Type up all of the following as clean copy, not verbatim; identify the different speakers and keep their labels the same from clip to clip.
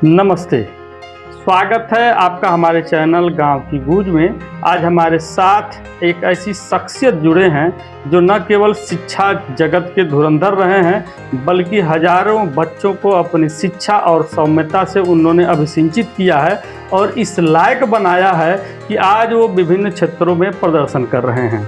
Speaker 1: नमस्ते, स्वागत है आपका हमारे चैनल गांव की गूंज में। आज हमारे साथ एक ऐसी शख्सियत जुड़े हैं जो न केवल शिक्षा जगत के धुरंधर रहे हैं, बल्कि हजारों बच्चों को अपनी शिक्षा और सौम्यता से उन्होंने अभिसिंचित किया है और इस लायक बनाया है कि आज वो विभिन्न क्षेत्रों में प्रदर्शन कर रहे हैं।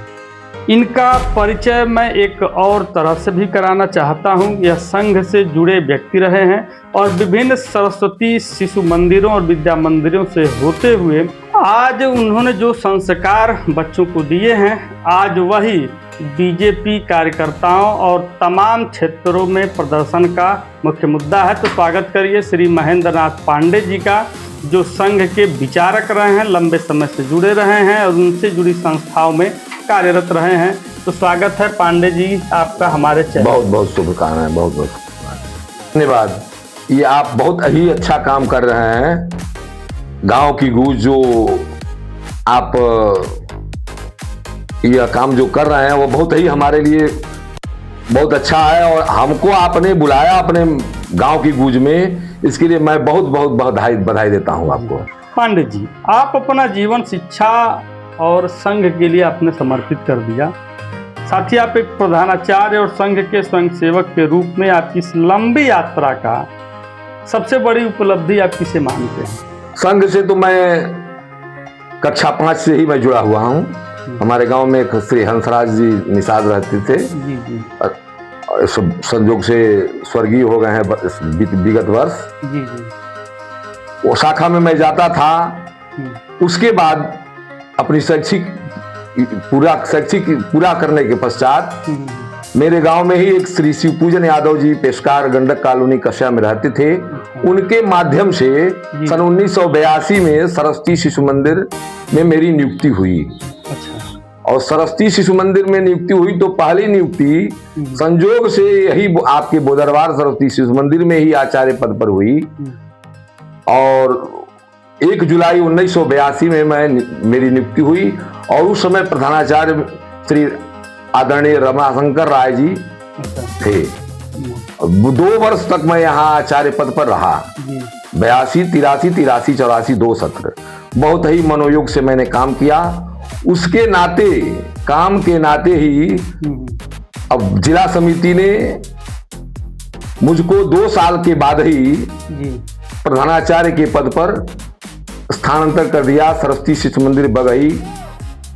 Speaker 1: इनका परिचय मैं एक और तरह से भी कराना चाहता हूं। यह संघ से जुड़े व्यक्ति रहे हैं और विभिन्न सरस्वती शिशु मंदिरों और विद्या मंदिरों से होते हुए आज उन्होंने जो संस्कार बच्चों को दिए हैं, आज वही बीजेपी कार्यकर्ताओं और तमाम क्षेत्रों में प्रदर्शन का मुख्य मुद्दा है। तो स्वागत करिए श्री महेंद्र नाथ पांडे जी का, जो संघ के विचारक रहे हैं, लंबे समय से जुड़े रहे हैं और उनसे जुड़ी संस्थाओं में कार्यरत रहे हैं। तो स्वागत है पांडे जी आपका हमारे चैनल।
Speaker 2: बहुत बहुत शुभकामनाएं, बहुत बहुत धन्यवाद। ये आप बहुत ही अच्छा काम कर रहे हैं। गांव की गूंज जो आप यह काम जो कर रहे हैं वो बहुत ही हमारे लिए बहुत अच्छा है और हमको आपने बुलाया अपने गांव की गूंज में, इसके लिए मैं बहुत बहुत बधाई देता हूं आपको।
Speaker 1: पांडे जी, आप अपना जीवन शिक्षा और संघ के लिए आपने समर्पित कर दिया। साथ ही आप एक प्रधानाचार्य और संघ के स्वयंसेवक के रूप में आपकी इस लंबी यात्रा का सबसे बड़ी उपलब्धि आप किसे मानते हैं?
Speaker 2: संघ से तो मैं कक्षा 5 से ही मैं जुड़ा हुआ हूँ। हमारे गांव में एक श्री हंसराज जी निषाद रहते थे जी। संयोग से स्वर्गीय हो गए हैं विगत वर्ष जी। वो शाखा में मैं जाता था। उसके बाद अपनी शैक्षिक पूरा करने के पश्चात मेरे गांव में ही एक श्री शिवपूजन यादव जी पेशकार गंडक कॉलोनी कस्या में रहते थे। उनके माध्यम से सन 1982 में सरस्वती शिशु मंदिर में मेरी नियुक्ति हुई। और सरस्वती शिशु मंदिर में नियुक्ति हुई तो पहली नियुक्ति संजोग से यही आपके बोदरवार सरस्वती शिशु मंदिर में ही आचार्य पद पर हुई। और 1 जुलाई 1982 में मेरी नियुक्ति हुई और उस समय प्रधानाचार्य श्री आदरणीय रमाशंकर राय जी थे। 2 वर्ष तक मैं यहाँ आचार्य पद पर रहा। 82, 83, 83, 84 2 सत्र बहुत ही मनोयोग से मैंने काम किया। उसके नाते काम के नाते ही अब जिला समिति ने मुझको 2 साल के बाद ही प्रधानाचार्य के पद पर स्थानांतर कर दिया सरस्वती शिशु मंदिर बगही,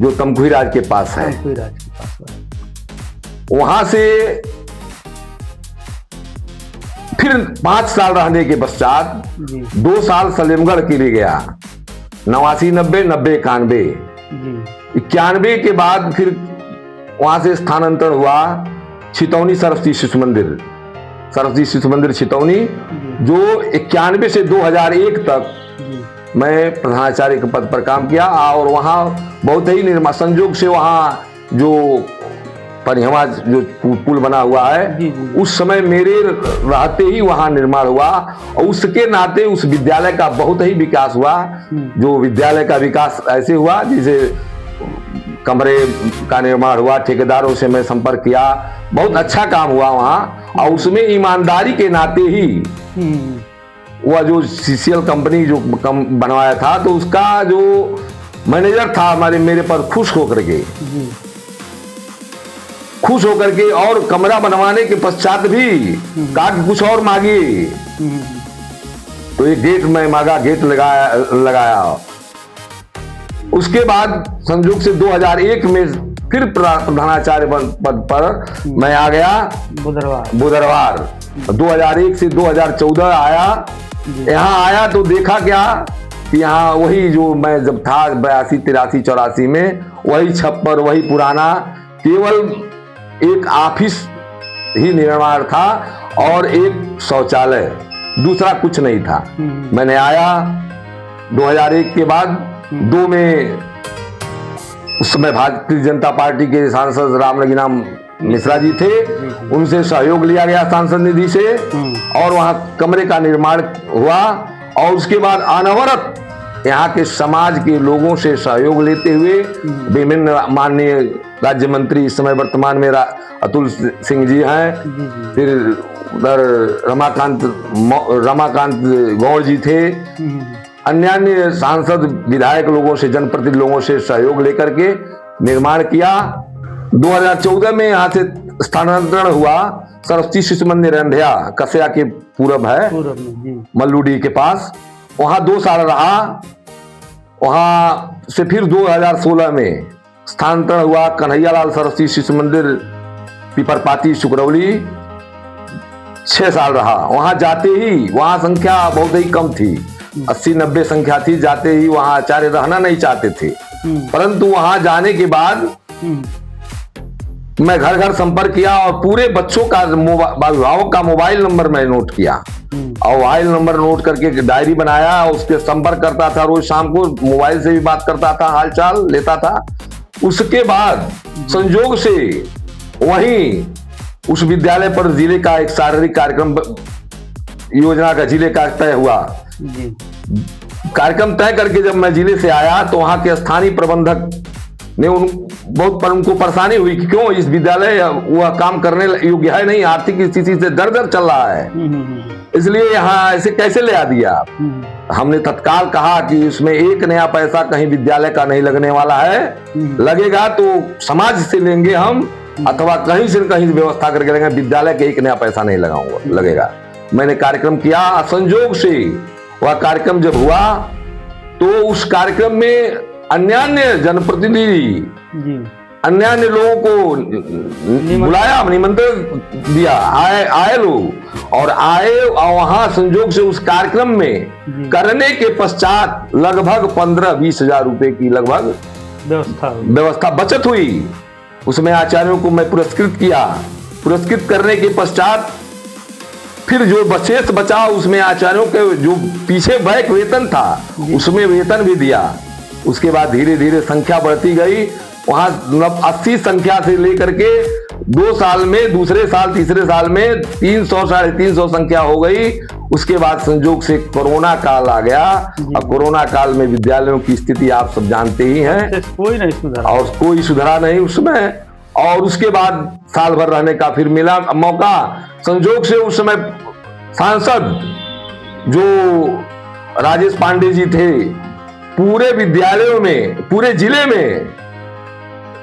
Speaker 2: जो तमकुही राज के पास है। वहां से फिर 5 साल रहने के पश्चात 2 साल सलेमगढ़ के लिए गया। 89, 90, 90, 91, 91 के बाद फिर वहां से स्थानांतरण हुआ छितौनी सरस्वती शिशु मंदिर छितौनी, जो 91 से 2001 तक मैं प्रधानाचार्य के पद पर काम किया। और वहाँ बहुत ही निर्माण संयोग से वहाँ जो परिहमा जो पुल बना हुआ है उस समय मेरे रहते ही वहाँ निर्माण हुआ और उसके नाते उस विद्यालय का बहुत ही विकास हुआ। जो विद्यालय का विकास ऐसे हुआ जैसे कमरे का निर्माण हुआ, ठेकेदारों से मैं संपर्क किया, बहुत अच्छा काम हुआ वहाँ। और उसमें ईमानदारी के नाते ही वह जो सीसीएल कंपनी जो बनवाया था तो उसका जो मैनेजर था मेरे पर खुश होकर के और कमरा बनवाने के पश्चात भी काट कुछ और मांगी तो एक गेट मैं मांगा, गेट लगाया। उसके बाद संयोग से 2001 में फिर प्रधानाचार्य पद पर मैं आ गया बुधवार 2001 से 2014 आया। यहाँ आया तो देखा क्या कि यहाँ वही जो मैं जब था 82, 83, 84 में वही छप्पर, वही पुराना, केवल एक ऑफिस ही निर्माण था और एक शौचालय, दूसरा कुछ नहीं था। मैंने आया 2001 के बाद 2 में उस समय भारतीय जनता पार्टी के सांसद रामलगी मिश्रा जी थे, उनसे सहयोग लिया गया सांसद निधि से और वहां कमरे का निर्माण हुआ। और उसके बाद अनवरत यहाँ के समाज के लोगों से सहयोग लेते हुए विभिन्न माननीय राज्य मंत्री इस समय वर्तमान में अतुल सिंह जी हैं, फिर उधर रमाकांत गौड़ जी थे, अन्य सांसद विधायक लोगों से, जनप्रतिनिधि लोगों से सहयोग लेकर के निर्माण किया। 2014 में यहाँ से स्थानांतरण हुआ सरस्वती शिशु मंदिर अंधिया कसिया के पूरब है, मल्लूडी के पास। वहां 2 साल रहा। वहां से फिर 2016 में स्थानांतरण हुआ कन्हैयालाल सरस्वती शिशु मंदिर पिपरपाती सुकरौली, 6 साल रहा। वहां जाते ही वहां संख्या बहुत ही कम थी, 80-90 संख्या थी। जाते ही वहां आचार्य रहना नहीं चाहते थे, परंतु वहां जाने के बाद मैं घर घर संपर्क किया और पूरे बच्चों का अभिभावक का मोबाइल नंबर मैं नोट किया और मोबाइल नंबर नोट करके डायरी बनाया, उसके संपर्क करता था। रोज शाम को मोबाइल से भी बात करता था, हालचाल लेता था। उसके बाद संयोग से वहीं उस विद्यालय पर जिले का एक शारीरिक कार्यक्रम योजना का जिले का तय हुआ। कार्यक्रम तय करके जब मैं जिले से आया तो वहां के स्थानीय प्रबंधक ने उनको परेशानी हुई कि क्यों इस विद्यालय वह काम करने योग्य है नहीं, आर्थिक स्थिति से दर चल रहा है, इसलिए यहाँ ऐसे कैसे ले आ दिया। हमने तत्काल कहा कि इसमें 1 नया पैसा कहीं विद्यालय का नहीं लगने वाला है, लगेगा तो समाज से लेंगे हम अथवा कहीं से कहीं व्यवस्था करके लेंगे, विद्यालय के 1 नया पैसा नहीं लगेगा। मैंने कार्यक्रम किया। संयोग से वह कार्यक्रम जब हुआ तो उस कार्यक्रम में अन्य जनप्रतिनिधि अन्य लोगों को बुलाया, निमंत्रण दिया, आए लोग और आए और वहां संयोग से उस कार्यक्रम में करने के पश्चात लगभग 15-20 हजार रुपए की लगभग व्यवस्था बचत हुई। उसमें आचार्यों को मैं पुरस्कृत किया। पुरस्कृत करने के पश्चात फिर जो बचेस बचा उसमें आचार्यों के जो पीछे बैक वेतन था उसमें वेतन भी दिया। उसके बाद धीरे धीरे संख्या बढ़ती गई। वहां 80 संख्या से लेकर के 2 साल में, दूसरे साल तीसरे साल में 300-350 संख्या हो गई। उसके बाद संयोग से कोरोना काल आ गया। अब कोरोना काल में विद्यालयों की स्थिति आप सब जानते ही हैं,
Speaker 1: कोई नहीं सुधरा
Speaker 2: और कोई सुधरा नहीं उसमें। और उसके बाद साल भर रहने का फिर मिला मौका। संयोग से उस समय सांसद जो राजेश पांडे जी थे, पूरे विद्यालयों में, पूरे जिले में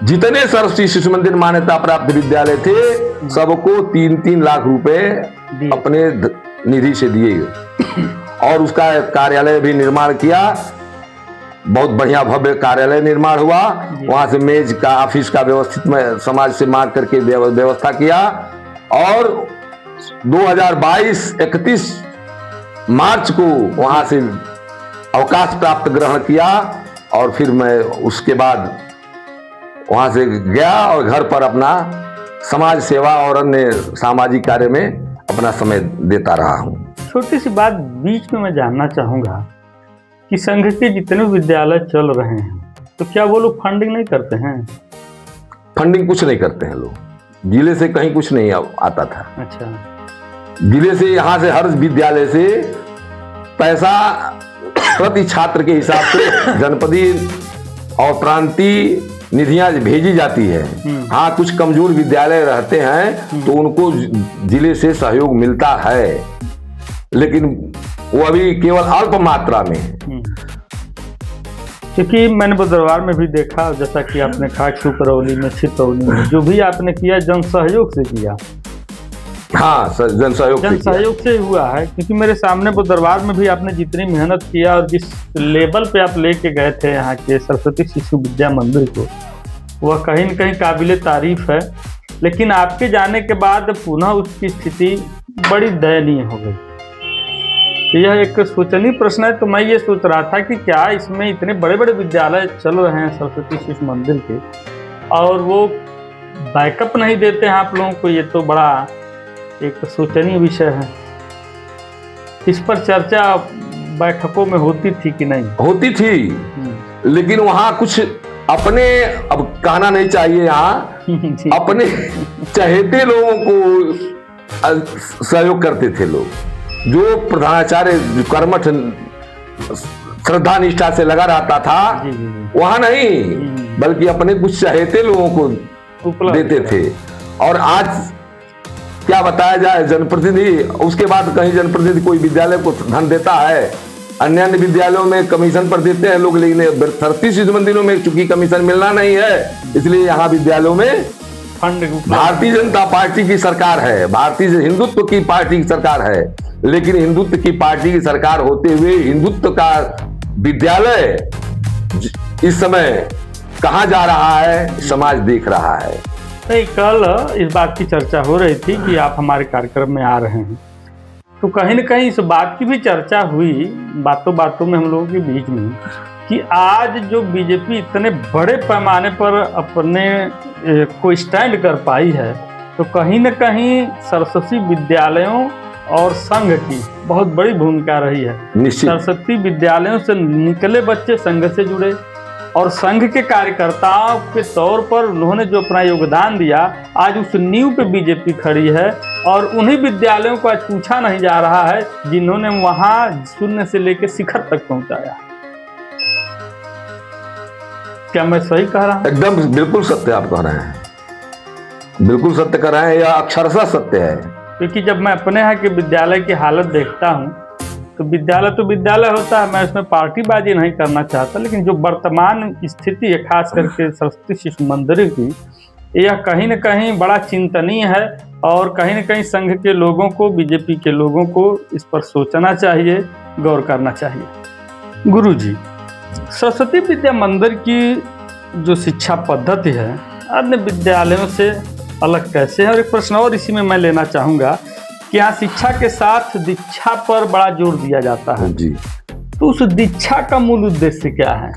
Speaker 2: जितने सरस्वती शिशु मंदिर मान्यता प्राप्त विद्यालय थे सबको 3-3 लाख रुपए अपने निधि से दिए और उसका कार्यालय भी निर्माण किया। बहुत बढ़िया भव्य कार्यालय निर्माण हुआ। वहां से मेज का, ऑफिस का व्यवस्थित में समाज से मांग करके व्यवस्था किया और 2022 31 मार्च को वहां से अवकाश प्राप्त ग्रहण किया और फिर मैं उसके बाद वहां से गया और घर पर अपना समाज सेवा और अन्य सामाजिक कार्य में अपना समय देता रहा हूं।
Speaker 1: छोटी सी बात बीच में मैं जानना चाहूंगा कि संघ के जितने विद्यालय चल रहे हैं तो क्या वो लोग फंडिंग नहीं करते हैं?
Speaker 2: फंडिंग कुछ नहीं करते हैं लोग, जिले से कहीं कुछ नहीं आता था।
Speaker 1: अच्छा,
Speaker 2: जिले से, यहाँ से हर विद्यालय से पैसा प्रति छात्र के हिसाब से जनपदी और प्रांतीय निधियां भेजी जाती है। हाँ, कुछ कमजोर विद्यालय रहते हैं तो उनको जिले से सहयोग मिलता है, लेकिन वो अभी केवल अल्प मात्रा में।
Speaker 1: क्योंकि मैंने बदरवार में भी देखा, जैसा कि आपने कहा, सुकरौली में, छितौली में, जो भी आपने किया जन सहयोग से किया।
Speaker 2: हाँ, जन सहयोग
Speaker 1: से हुआ है। क्योंकि मेरे सामने बदरवार में भी आपने जितनी मेहनत किया और जिस लेवल पे आप लेके गए थे यहाँ के सरस्वती शिशु विद्या मंदिर को, वह कहीं न कहीं काबिले तारीफ है। लेकिन आपके जाने के बाद पुनः उसकी स्थिति बड़ी दयनीय हो गई। यह एक सोचनीय प्रश्न है। तो मैं ये सोच रहा था कि क्या इसमें इतने बड़े बड़े विद्यालय चल रहे हैं सरस्वती शिशु मंदिर के और वो बैकअप नहीं देते हैं आप लोगों को, ये तो बड़ा एक सोचनीय विषय है। इस पर चर्चा बैठकों में होती थी कि नहीं?
Speaker 2: होती थी, लेकिन वहां कुछ अपने, अब कहना नहीं चाहिए यहाँ, अपने चहेते लोगों को सहयोग करते थे लोग। जो प्रधानाचार्य, जो कर्मठ श्रद्धा निष्ठा से लगा रहता था, वहां नहीं, बल्कि अपने कुछ चहेते लोगों को देते थे। और आज क्या बताया जाए, जनप्रतिनिधि, उसके बाद कहीं जनप्रतिनिधि कोई विद्यालय को धन देता है, अन्य विद्यालयों में कमीशन पर देते हैं लोग, लेकिन सरस्वती शिशु मंदिरों में चूंकि कमीशन मिलना नहीं है, इसलिए यहाँ विद्यालयों में
Speaker 1: फंड
Speaker 2: भारतीय जनता पार्टी की सरकार है, भारतीय हिंदुत्व की पार्टी की सरकार है, लेकिन हिंदुत्व की पार्टी की सरकार होते हुए हिंदुत्व का विद्यालय इस समय कहाँ जा रहा है, समाज देख रहा है।
Speaker 1: नहीं, कल इस बात की चर्चा हो रही थी कि आप हमारे कार्यक्रम में आ रहे हैं, तो कहीं न कहीं इस बात की भी चर्चा हुई बातों बातों में हम लोगों के बीच में कि आज जो बीजेपी इतने बड़े पैमाने पर अपने को स्टैंड कर पाई है, तो कहीं न कहीं सरस्वती विद्यालयों और संघ की बहुत बड़ी भूमिका रही है। सरस्वती विद्यालयों से निकले बच्चे संघ से जुड़े, और संघ के कार्यकर्ताओं के तौर पर उन्होंने जो अपना योगदान दिया, आज उस नींव पे बीजेपी खड़ी है। और उन्हीं विद्यालयों को आज पूछा नहीं जा रहा है जिन्होंने वहां शून्य से लेकर शिखर तक पहुंचाया। क्या मैं सही कह रहा हूं?
Speaker 2: एकदम बिल्कुल सत्य आप कह रहे हैं, बिल्कुल सत्य कह रहे हैं, यह अक्षरशः सत्य है।
Speaker 1: क्योंकि जब मैं अपने यहाँ के विद्यालय की हालत देखता हूँ, तो विद्यालय होता है, मैं इसमें पार्टीबाजी नहीं करना चाहता, लेकिन जो वर्तमान स्थिति है खास करके सरस्वती शिशु मंदिर की, यह कहीं न कहीं बड़ा चिंतनीय है। और कहीं न कहीं संघ के लोगों को, बीजेपी के लोगों को इस पर सोचना चाहिए, गौर करना चाहिए। गुरुजी, सरस्वती विद्या मंदिर की जो शिक्षा पद्धति है अन्य विद्यालयों से अलग कैसे है? और एक प्रश्न और इसी में मैं लेना चाहूँगा कि यहाँ शिक्षा के साथ दीक्षा पर बड़ा जोर दिया जाता है
Speaker 2: जी,
Speaker 1: तो उस दीक्षा का मूल उद्देश्य क्या है?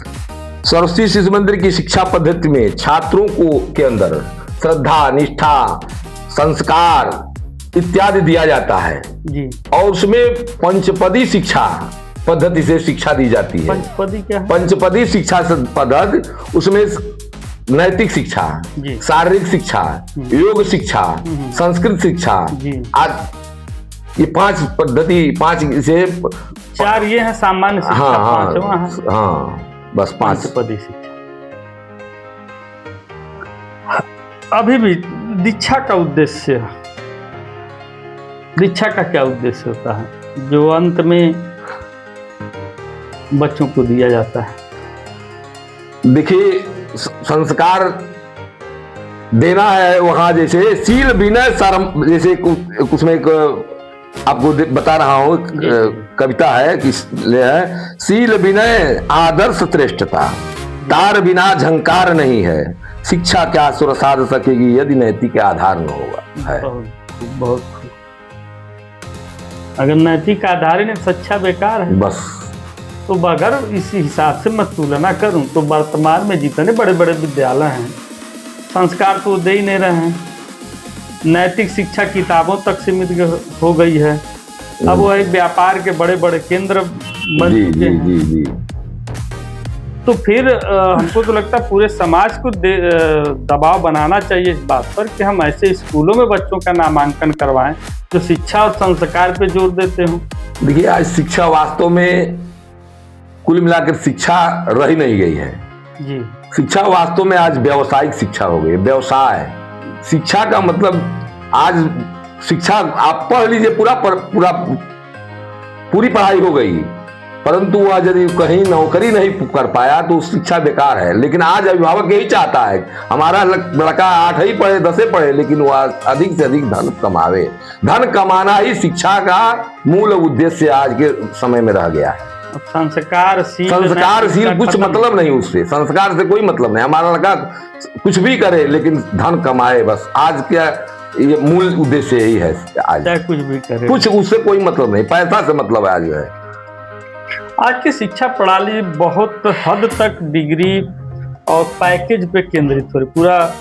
Speaker 2: सरस्वती शिशु मंदिर की शिक्षा पद्धति में छात्रों को के अंदर श्रद्धा, निष्ठा, संस्कार इत्यादि दिया जाता है
Speaker 1: जी,
Speaker 2: और उसमें पंचपदी शिक्षा पद्धति से शिक्षा दी जाती है।
Speaker 1: पंचपदी क्या है?
Speaker 2: पंचपदी शिक्षा पद्धति, उसमें नैतिक शिक्षा, शारीरिक शिक्षा, योग शिक्षा, संस्कृत शिक्षा, ये 5 पद्धति, 5 से
Speaker 1: 4 ये है सामान्य शिक्षा।
Speaker 2: हाँ, बस 5
Speaker 1: पद्धति शिक्षा। अभी भी दीक्षा का उद्देश्य, दीक्षा का क्या उद्देश्य होता है जो अंत में बच्चों को दिया जाता है?
Speaker 2: देखिए, संस्कार देना है वहां, जैसे शील विनय शर्म, जैसे कुछ में आपको बता रहा हूं, कविता है कि शील विनय आदर्श श्रेष्ठता, तार बिना झंकार नहीं है, शिक्षा क्या सुर साध सकेगी यदि नैतिक आधार न होगा है।
Speaker 1: बहुत अगर नैतिक आधार ही नहीं, शिक्षा बेकार है
Speaker 2: बस।
Speaker 1: तो अगर इसी हिसाब से मैं तुलना करूं तो वर्तमान में जितने बड़े बड़े विद्यालय हैं, संस्कार तो दे ही नहीं रहे हैं, नैतिक शिक्षा किताबों तक सीमित हो गई है। अब वो एक व्यापार के बड़े बड़े केंद्र बन चुके हैं। तो फिर हमको तो लगता है पूरे समाज को दबाव बनाना चाहिए इस बात पर कि हम ऐसे स्कूलों में बच्चों का नामांकन करवाएं जो शिक्षा और संस्कार पे जोर देते हों।
Speaker 2: देखिए, आज शिक्षा वास्तव में कुल मिलाकर शिक्षा रही नहीं गई है
Speaker 1: जी।
Speaker 2: शिक्षा वास्तव में आज व्यावसायिक शिक्षा हो गई, व्यवसाय। शिक्षा का मतलब आज शिक्षा आप पढ़ लीजिए, पूरी पढ़ाई हो गई, परंतु वह यदि कहीं नौकरी नहीं कर पाया तो शिक्षा बेकार है। लेकिन आज अभिभावक यही चाहता है हमारा लड़का 8 ही पढ़े, 10 पढ़े, लेकिन वह अधिक से अधिक धन कमावे। धन कमाना ही शिक्षा का मूल उद्देश्य आज के समय में रह गया है। संस्कारशील कुछ मतलब नहीं, उससे संस्कार से कोई मतलब नहीं। हमारा लड़का कुछ भी करे लेकिन धन कमाए, बस आज क्या ये मूल उद्देश्य यही है। आज
Speaker 1: कुछ भी करे,
Speaker 2: कुछ उससे कोई मतलब नहीं, पैसा से मतलब है आज है।
Speaker 1: आज की शिक्षा प्रणाली बहुत हद तक डिग्री और पैकेज पे केंद्रित हो रही, पूरा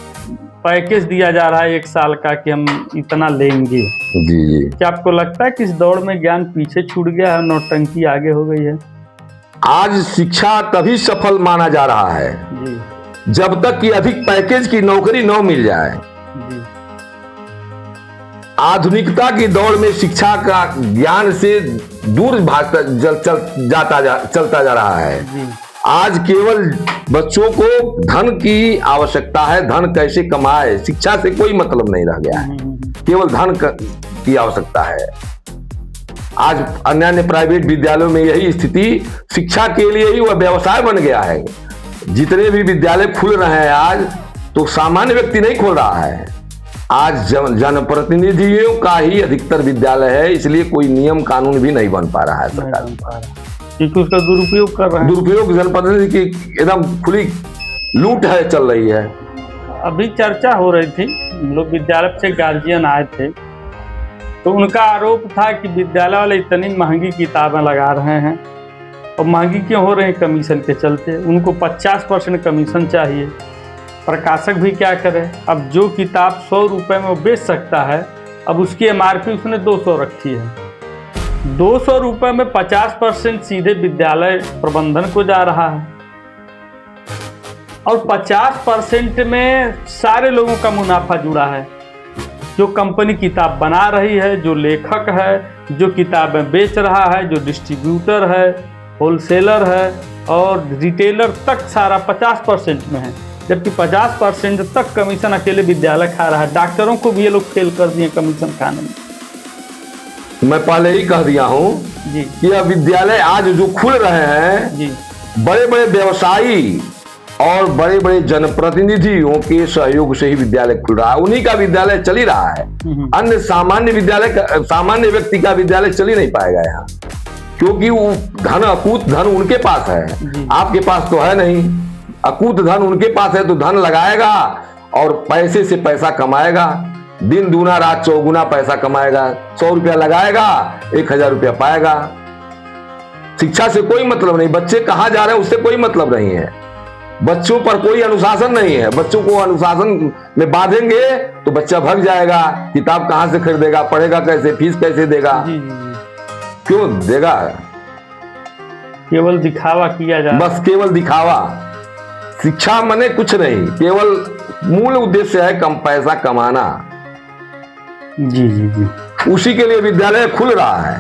Speaker 1: पैकेज दिया जा रहा है 1 साल का कि हम इतना लेंगे।
Speaker 2: जी।
Speaker 1: क्या आपको लगता है कि इस दौड़ में ज्ञान पीछे छूट गया है, नौटंकी आगे हो गई है?
Speaker 2: आज शिक्षा तभी सफल माना जा रहा है
Speaker 1: जी,
Speaker 2: जब तक कि अधिक पैकेज की नौकरी न मिल जाए।
Speaker 1: जी।
Speaker 2: आधुनिकता की दौड़ में शिक्षा का ज्ञान से दूर भागता चलता जा रहा है।
Speaker 1: जी।
Speaker 2: आज केवल बच्चों को धन की आवश्यकता है, धन कैसे कमाए, शिक्षा से कोई मतलब नहीं रह गया है, केवल धन की आवश्यकता है। आज अन्य अन्य प्राइवेट विद्यालयों में यही स्थिति, शिक्षा के लिए ही वह व्यवसाय बन गया है। जितने भी विद्यालय खुल रहे हैं आज, तो सामान्य व्यक्ति नहीं खोल रहा है, आज जनप्रतिनिधियों का ही अधिकतर विद्यालय है, इसलिए कोई नियम कानून भी नहीं बन पा रहा है सरकार,
Speaker 1: क्योंकि उसका दुरुपयोग कर रहे हैं।
Speaker 2: दुरुपयोग जनप्रतिनिधि की एकदम खुली लूट है, चल रही है।
Speaker 1: अभी चर्चा हो रही थी, हम लोग विद्यालय से गार्जियन आए थे, तो उनका आरोप था कि विद्यालय वाले इतनी महंगी किताबें लगा रहे हैं, और महंगी क्यों हो रही है, कमीशन के चलते। उनको 50% कमीशन चाहिए, प्रकाशक भी क्या करे। अब जो किताब 100 रुपये में वो बेच सकता है, अब उसकी MRP उसने 200 रखी है। 200 रुपये में 50% सीधे विद्यालय प्रबंधन को जा रहा है, और 50% में सारे लोगों का मुनाफा जुड़ा है। जो कंपनी किताब बना रही है, जो लेखक है, जो किताबें बेच रहा है, जो डिस्ट्रीब्यूटर है, होलसेलर है, और रिटेलर तक सारा 50% में है, जबकि 50% तक कमीशन अकेले विद्यालय खा रहा है। डॉक्टरों को भी ये लोग फेल कर दिए कमीशन खाने में।
Speaker 2: मैं पहले ही कह दिया हूँ
Speaker 1: जी
Speaker 2: कि यह विद्यालय आज जो खुल रहे हैं,
Speaker 1: जी,
Speaker 2: बड़े बड़े व्यवसायी और बड़े बड़े जनप्रतिनिधियों के सहयोग से ही विद्यालय खुल रहा है, उन्हीं का विद्यालय चल ही रहा है। अन्य सामान्य विद्यालय, सामान्य व्यक्ति का विद्यालय चल ही नहीं पाएगा यहाँ, क्योंकि वो धन, अकूत धन उनके पास है, आपके पास तो है नहीं। अकूत धन उनके पास है तो धन लगाएगा और पैसे से पैसा कमाएगा, दिन दूना रात चौगुना पैसा कमाएगा। 100 रुपया लगाएगा, 1000 रुपया पाएगा। शिक्षा से कोई मतलब नहीं, बच्चे कहाँ जा रहे हैं उससे कोई मतलब नहीं है, बच्चों पर कोई अनुशासन नहीं है। बच्चों को अनुशासन में बांधेंगे तो बच्चा भाग जाएगा, किताब कहाँ से खरीदेगा, पढ़ेगा कैसे, फीस कैसे देगा, क्यों देगा?
Speaker 1: केवल दिखावा किया जा,
Speaker 2: बस केवल दिखावा। शिक्षा मने कुछ नहीं, केवल मूल उद्देश्य है कम पैसा कमाना।
Speaker 1: जी जी जी,
Speaker 2: उसी के लिए विद्यालय खुल रहा है।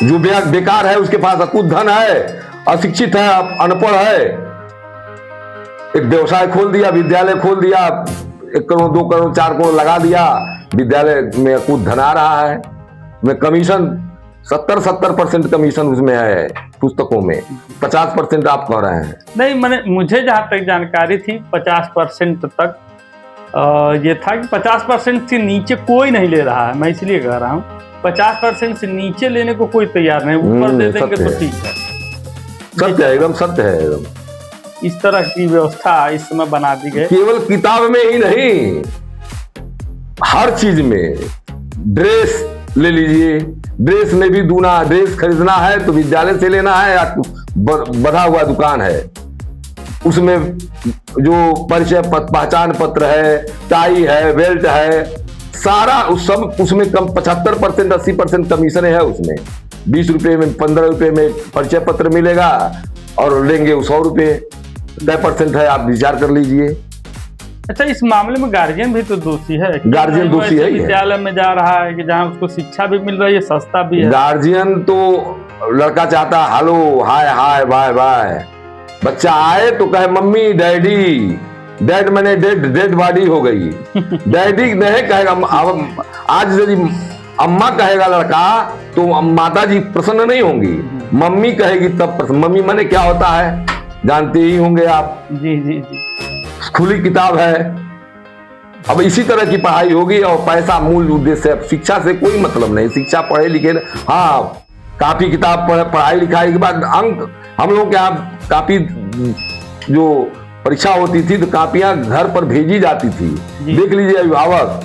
Speaker 2: जो बेकार है, उसके पास अकूत धन है, अशिक्षित है, अनपढ़ है, एक व्यवसाय खोल दिया, विद्यालय खोल दिया, 1 करोड़ 2 करोड़ 4 करोड़ लगा दिया, विद्यालय में अकूत धन आ रहा है। में कमीशन 70% कमीशन उसमें है, पुस्तकों में 50% आप कह रहे हैं।
Speaker 1: नहीं, मैंने, मुझे जहाँ तक जानकारी थी 50% तक ये था कि 50% से नीचे कोई नहीं ले रहा है। मैं इसलिए कह रहा हूँ 50% से नीचे लेने को कोई तैयार नहीं, ऊपर दे देंगे तो ठीक है।
Speaker 2: सत्य है, एकदम सत्य है, एकदम
Speaker 1: इस तरह की व्यवस्था इस समय बना दी गई।
Speaker 2: केवल किताब में ही नहीं, हर चीज में। ड्रेस ले लीजिए, ड्रेस में भी दूना, ड्रेस खरीदना है तो विद्यालय से लेना है, या बधा हुआ दुकान है उसमें जो परिचय पहचान पत्र है, टाई है, बेल्ट है, सारा उस सब उसमें कम 75% 80% कमीशन है उसमें। 20 रुपये में 15 रुपये में परिचय पत्र मिलेगा और लेंगे 100 रुपये, 10% है, आप विचार कर लीजिए।
Speaker 1: अच्छा, इस मामले में गार्जियन भी तो दोषी है।
Speaker 2: गार्जियन दोषी है,
Speaker 1: विद्यालय में जा रहा है कि जहाँ उसको शिक्षा भी मिल रही है, सस्ता भी है।
Speaker 2: गार्जियन तो लड़का चाहता है hello hi hi bye bye, बच्चा आए तो कहे मम्मी डैडी, डेड मैंने डेड बॉडी हो गई। डैडी नहीं कहेगा, आज यदि अम्मा कहेगा लड़का तो माता जी प्रसन्न नहीं होंगी, मम्मी कहेगी तब प्रसन्न। मम्मी माने क्या होता है जानते ही होंगे आप।
Speaker 1: जी जी जी,
Speaker 2: खुली किताब है। अब इसी तरह की पढ़ाई होगी और पैसा मूल उद्देश्य है। शिक्षा से कोई मतलब नहीं, शिक्षा पढ़े लिखे, हाँ कापी किताब पढ़ाई लिखाई के बाद अंक, हम लोग के यहाँ कापी जो परीक्षा होती थी तो कापियां घर पर भेजी जाती थी। देख लीजिए, अभिभावक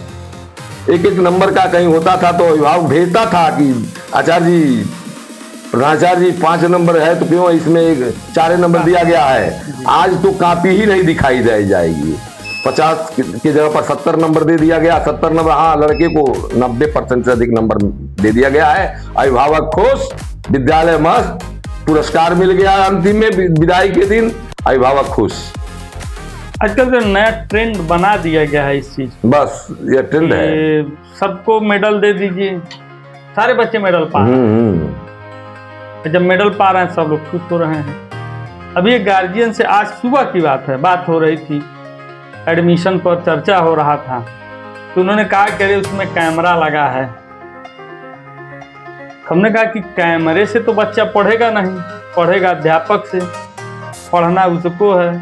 Speaker 2: 1-1 नंबर का कहीं होता था तो अभिभावक भेजता था कि आचार्य जी, प्रधानाचार्य जी 5 नंबर है तो क्यों इसमें 4 नंबर दिया गया है। आज तो कापी ही नहीं दिखाई दे जाएगी, 50 की जगह पर 70 नंबर दे दिया गया। 70 नंबर, हाँ लड़के को 90% से अधिक नंबर दे दिया गया है। अभिभावक खुश, विद्यालय मस्त, पुरस्कार मिल गया अंतिम में विदाई के दिन, अभिभावक खुश।
Speaker 1: आजकल तो नया ट्रेंड बना दिया गया है इस चीज,
Speaker 2: बस ये ट्रेंड है,
Speaker 1: सबको मेडल दे दीजिए, सारे बच्चे मेडल पा रहे हैं। जब मेडल पा रहे हैं सब लोग खुश हो रहे हैं। अभी एक गार्जियन से आज सुबह की बात हो रही थी, एडमिशन पर चर्चा हो रहा था, तो उन्होंने कहा कि अरे उसमें कैमरा लगा है। हमने कहा कि कैमरे से तो बच्चा पढ़ेगा नहीं, पढ़ेगा अध्यापक से, पढ़ना उसको है।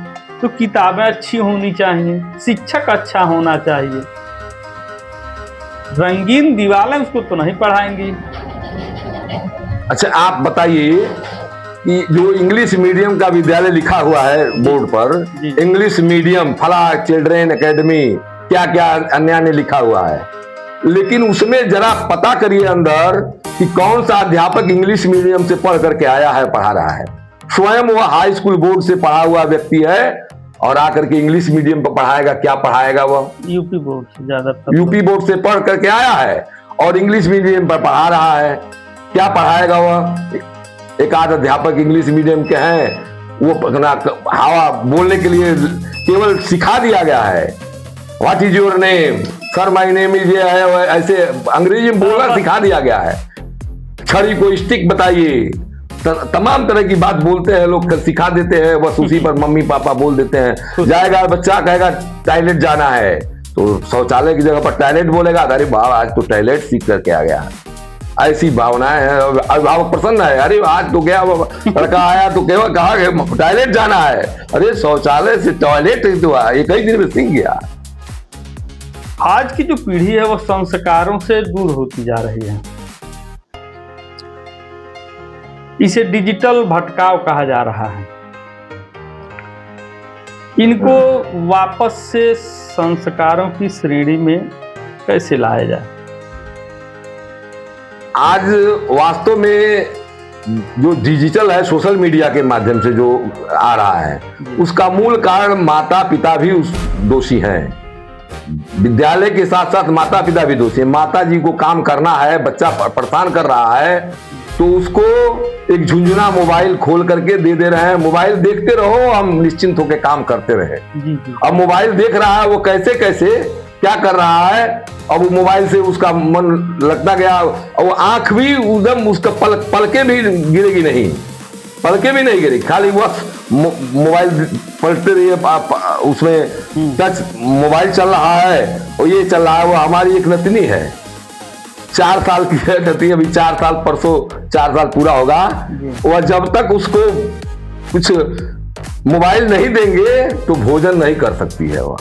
Speaker 1: तो किताबें अच्छी होनी चाहिए, शिक्षक अच्छा होना चाहिए, रंगीन दीवारें उसको तो नहीं पढ़ाएंगी।
Speaker 2: अच्छा आप बताइए कि जो इंग्लिश मीडियम का विद्यालय लिखा हुआ है बोर्ड पर, इंग्लिश मीडियम फला चिल्ड्रेन एकेडमी क्या क्या अन्य ने लिखा हुआ है, लेकिन उसमें जरा पता करिए अंदर कि कौन सा अध्यापक इंग्लिश मीडियम से पढ़ करके आया है, पढ़ा रहा है। स्वयं वह हाई स्कूल बोर्ड से पढ़ा हुआ व्यक्ति है और आकर के इंग्लिश मीडियम पर पढ़ाएगा, क्या पढ़ाएगा वह?
Speaker 1: यूपी बोर्ड से, ज्यादातर
Speaker 2: यूपी बोर्ड से पढ़ करके आया है और इंग्लिश मीडियम पर पढ़ा रहा है, क्या पढ़ाएगा वह? एक आध अध्यापक इंग्लिश मीडियम के हैं, वो हवा बोलने के लिए केवल सिखा दिया गया है। What is your name sir, my name is, ऐसे अंग्रेजी में बोलना सिखा दिया गया है। छड़ी को स्टिक बताइए, तमाम तरह की बात बोलते हैं लोग, सिखा देते हैं, बस उसी पर मम्मी पापा बोल देते हैं। जाएगा बच्चा कहेगा टॉयलेट जाना है, तो शौचालय की जगह पर टॉयलेट बोलेगा, अरे वाह आज तो टॉयलेट सीख करके आ गया। ऐसी भावनाएं हैं, अभिभावक प्रसन्न है, अरे आज तो गया लड़का आया तो केवल कहा टॉयलेट जाना है, अरे शौचालय से टॉयलेट तो एक ही दिन में सीख गया।
Speaker 1: आज की जो पीढ़ी है वो संस्कारों से दूर होती जा रही है। इसे डिजिटल भटकाव कहा जा रहा है। इनको वापस से संस्कारों की श्रेणी में कैसे लाया जाए?
Speaker 2: आज वास्तव में जो डिजिटल है, सोशल मीडिया के माध्यम से जो आ रहा है, उसका मूल कारण माता पिता भी उस दोषी हैं। विद्यालय के साथ साथ माता पिता भी दोषी हैं। माता जी को काम करना है, बच्चा परेशान कर रहा है, तो उसको एक झुंझुना मोबाइल खोल करके दे रहे हैं, मोबाइल देखते रहो, हम निश्चिंत होकर काम करते रहे। अब मोबाइल देख रहा है, वो कैसे कैसे क्या कर रहा है, अब वो मोबाइल से उसका मन लगता गया, और वो आंख भी एकदम उसका पलके भी गिरेगी नहीं, पलके भी नहीं गिरेगी, खाली बस मोबाइल पलटते रहिए। उसमें टच मोबाइल चल रहा है और ये चल रहा है। वो हमारी एक नतनी है, 4 साल की है, अभी 4 साल, परसों 4 साल पूरा होगा। वह जब तक उसको कुछ मोबाइल नहीं देंगे तो भोजन नहीं कर सकती है वह।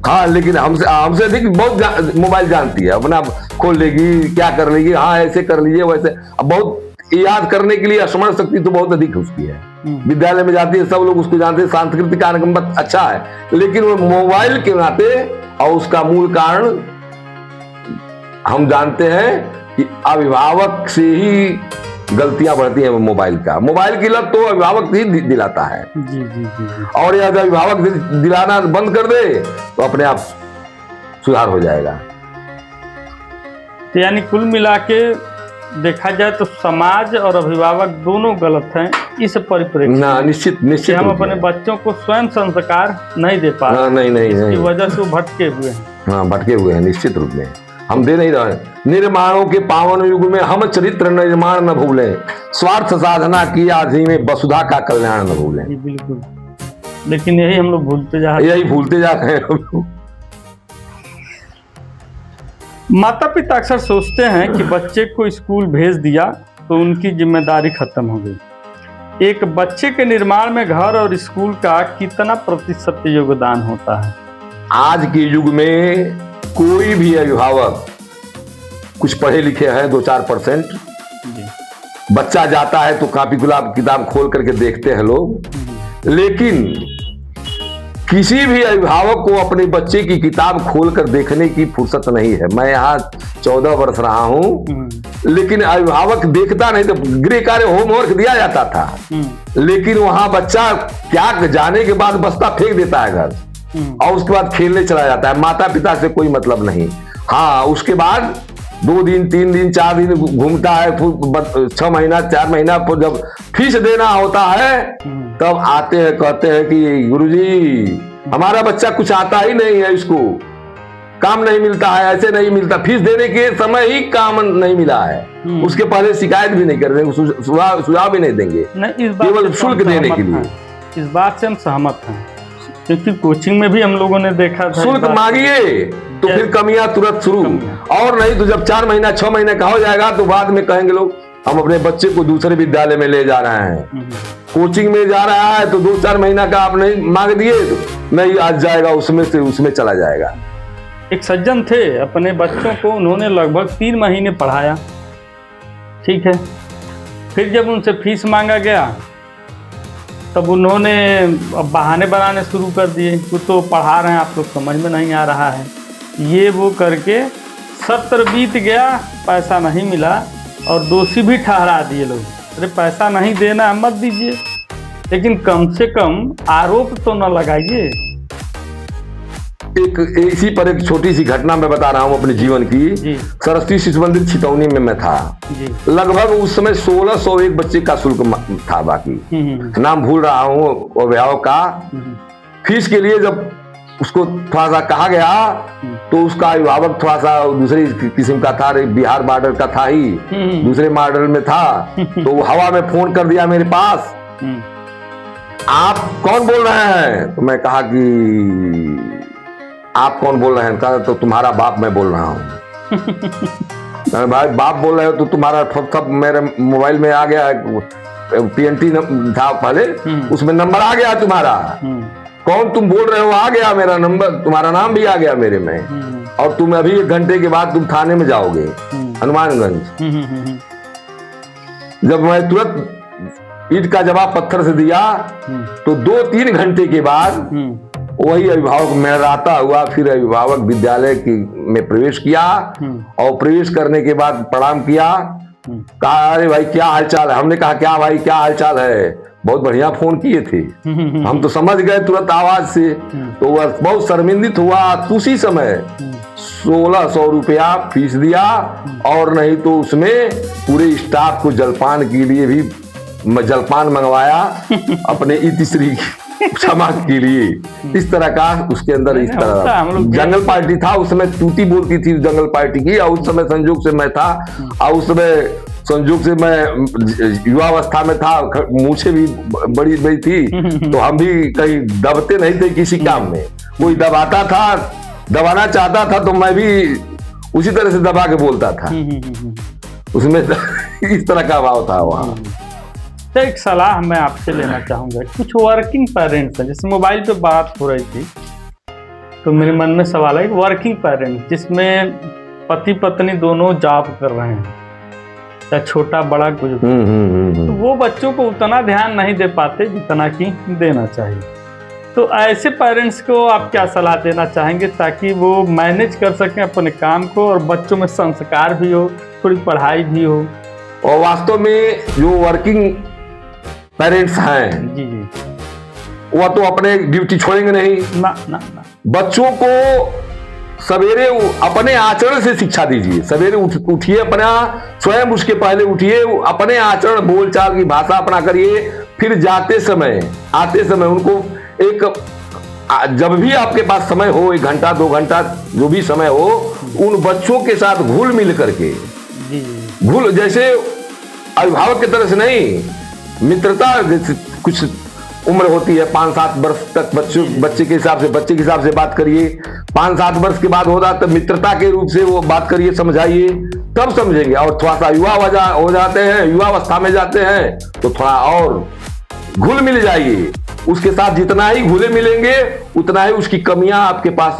Speaker 2: हाँ, लेकिन हमसे अधिक बहुत मोबाइल जानती है, अपना खोल लेगी, क्या कर लेगी, हाँ ऐसे कर लीजिए वैसे। अब बहुत याद करने के लिए स्मरण शक्ति तो बहुत अधिक उसकी है। विद्यालय में जाती है, सब लोग उसको जानते हैं, सांस्कृतिक कार्यक्रम अच्छा है, लेकिन वो मोबाइल के नाते, और उसका मूल कारण हम जानते हैं कि अभिभावक से ही गलतियां बढ़ती हैं। मोबाइल की लत तो अभिभावक ही दिलाता है। जी। और यदि अभिभावक दिलाना बंद कर दे तो अपने आप सुधार हो जाएगा।
Speaker 1: तो यानी कुल मिला के देखा जाए तो समाज और अभिभावक दोनों गलत हैं इस परिप्रेक्ष्य
Speaker 2: ना। निश्चित
Speaker 1: हम अपने बच्चों को स्वयं संस्कार नहीं दे पा रहे।
Speaker 2: नहीं,
Speaker 1: इसकी वजह से वो भटके हुए हैं।
Speaker 2: हाँ, भटके हुए हैं, निश्चित रूप में हम दे नहीं रहे। निर्माणों के पावन युग में हम चरित्र निर्माण न भूलें, स्वार्थ साधना की आधि में वसुधा का कल्याण न भूलें।
Speaker 1: बिल्कुल, लेकिन यही हम लोग भूलते जा रहे हैं। माता पिता अक्सर सोचते हैं कि बच्चे को स्कूल भेज दिया तो उनकी जिम्मेदारी खत्म हो गई। एक बच्चे के निर्माण में घर और स्कूल का कितना प्रतिशत योगदान होता है?
Speaker 2: आज के युग में कोई भी अभिभावक, कुछ पढ़े लिखे हैं 2-4%, बच्चा जाता है तो कॉपी किताब खोल करके देखते हैं लोग, लेकिन किसी भी अभिभावक को अपने बच्चे की किताब खोलकर देखने की फुर्सत नहीं है। मैं यहाँ 14 वर्ष रहा हूँ, लेकिन अभिभावक देखता नहीं। तो गृह कार्य होमवर्क दिया जाता था, लेकिन वहां बच्चा क्या जाने के बाद बस्ता फेंक देता है घर, और उसके बाद खेलने चला जाता है। माता पिता से कोई मतलब नहीं। हाँ, उसके बाद 2 दिन 3 दिन 4 दिन घूमता है, 6 महीना 4 महीना पर जब फीस देना होता है तब आते हैं, कहते हैं कि गुरुजी हमारा बच्चा कुछ आता ही नहीं है, इसको काम नहीं मिलता है, ऐसे नहीं मिलता, फीस देने के समय ही काम नहीं मिला है, उसके पहले शिकायत भी नहीं कर देंगे, सुझाव भी नहीं देंगे, केवल शुल्क देने के लिए।
Speaker 1: इस बात से हम सहमत हैं, क्योंकि कोचिंग में भी हम लोगों ने देखा था,
Speaker 2: शुल्क मांगिए तो फिर कमियां तुरंत शुरू, और नहीं तो जब 4 महीना 6 महीने का हो जाएगा तो बाद में कहेंगे लोग हम अपने बच्चे को दूसरे विद्यालय में ले जा रहे हैं, कोचिंग में जा रहा है तो 2-4 महीना का आप नहीं मांग दिए तो नहीं, आज जाएगा उसमें से उसमें चला जाएगा।
Speaker 1: एक सज्जन थे, अपने बच्चों को उन्होंने लगभग 3 महीने पढ़ाया, ठीक है, फिर जब उनसे फीस मांगा गया तब उन्होंने बहाने बनाने शुरू कर दिए, कुछ तो पढ़ा रहे हैं आप लोग समझ में नहीं आ रहा है, ये वो करके सत्र बीत गया, पैसा नहीं मिला और दोषी भी ठहरा दिए लोग, अरे पैसा नहीं देना है मत दीजिए, लेकिन कम से कम आरोप तो न लगाइए।
Speaker 2: एक इसी पर एक छोटी सी घटना मैं बता रहा हूँ अपने जीवन की। सरस्वती शिशु मंदिर छितौनी में मैं था, लगभग उस समय 1601 बच्चे का शुल्क था, बाकी नाम भूल रहा हूँ अभिभावक का। फीस के लिए जब उसको थोड़ा सा कहा गया तो उसका अभिभावक थोड़ा सा दूसरे किस्म का था, बिहार मॉडल का था ही, दूसरे मॉडल में था, तो हवा में फोन कर दिया मेरे पास, आप कौन बोल रहे हैं? तो मैं कहा कि आप कौन बोल रहे हैं? कहा तो तुम्हारा बाप मैं बोल रहा हूँ। भाई बाप बोल रहे हो तो तुम्हारा सब मेरे मोबाइल में आ गया, PNT था पहले, उसमें नंबर आ गया तुम्हारा, कौन तुम बोल रहे हो, आ गया मेरा नंबर, तुम्हारा नाम भी आ गया मेरे में, और तुम अभी 1 घंटे के बाद तुम थाने में जाओगे हनुमानगंज। जब मैं तुरंत ईंट का जवाब पत्थर से दिया तो 2-3 घंटे के बाद वही अभिभावक मेहराता हुआ फिर अभिभावक विद्यालय में प्रवेश किया, और प्रवेश करने के बाद प्रणाम किया, कहा अरे भाई क्या हालचाल है? हमने कहा क्या भाई क्या हालचाल है, बहुत बढ़िया फोन किए थे। हम तो समझ गए तुरंत आवाज से, तो वह बहुत शर्मिंदित हुआ। उसी समय 1600 रुपया फीस दिया, और नहीं तो उसमें पूरे स्टाफ को जलपान के लिए भी जलपान मंगवाया अपने इतिश्री क्षमा के लिए। इस तरह का उसके अंदर इस तरह जंगल पार्टी था, उसमें टूटी बोलती थी जंगल पार्टी की, और उस समय संयोग से मैं था, और उस समय संयोग से मैं युवावस्था में था, मूछें भी बड़ी बड़ी थी, तो हम भी कहीं दबते नहीं थे किसी काम में, कोई दबाता था, दबाना चाहता था तो मैं भी उसी तरह से दबा के बोलता था, उसमें इस तरह का भाव था वहाँ।
Speaker 1: तो एक सलाह मैं आपसे लेना चाहूँगा, कुछ वर्किंग पेरेंट्स हैं, जैसे मोबाइल पे बात हो रही थी तो मेरे मन में सवाल है, वर्किंग पेरेंट्स जिसमें पति पत्नी दोनों जॉब कर रहे हैं, चाहे छोटा बड़ा कुछ, तो वो बच्चों को उतना ध्यान नहीं दे पाते जितना कि देना चाहिए। तो ऐसे पेरेंट्स को आप क्या सलाह देना चाहेंगे ताकि वो मैनेज कर सकें अपने काम को और बच्चों में संस्कार भी हो, थोड़ी पढ़ाई भी हो?
Speaker 2: और वास्तव में जो वर्किंग पेरेंट्स हैं
Speaker 1: जी
Speaker 2: वह तो अपने ड्यूटी छोड़ेंगे नहीं
Speaker 1: ना।
Speaker 2: बच्चों को सवेरे अपने आचरण से शिक्षा दीजिए, सवेरे उठिए, अपना स्वयं उसके पहले उठिए, अपने आचरण बोलचाल की भाषा अपना करिए, फिर जाते समय आते समय उनको एक जब भी आपके पास समय हो, 1 घंटा 2 घंटा जो भी समय हो, उन बच्चों के साथ घुल मिल करके, घुल जैसे अभिभावक की तरह से नहीं, मित्रता जैसे कुछ उम्र होती है 5-7 वर्ष तक बच्चे के हिसाब से बात करिए, 5-7 वर्ष के बाद होगा तब मित्रता के रूप से वो बात करिए, समझाइए, तब समझेंगे। और थोड़ा सा युवा हो जाते हैं, युवावस्था में जाते हैं तो थोड़ा और घुल मिल जाइए, उसके साथ जितना ही घुले मिलेंगे उतना ही उसकी कमियां आपके पास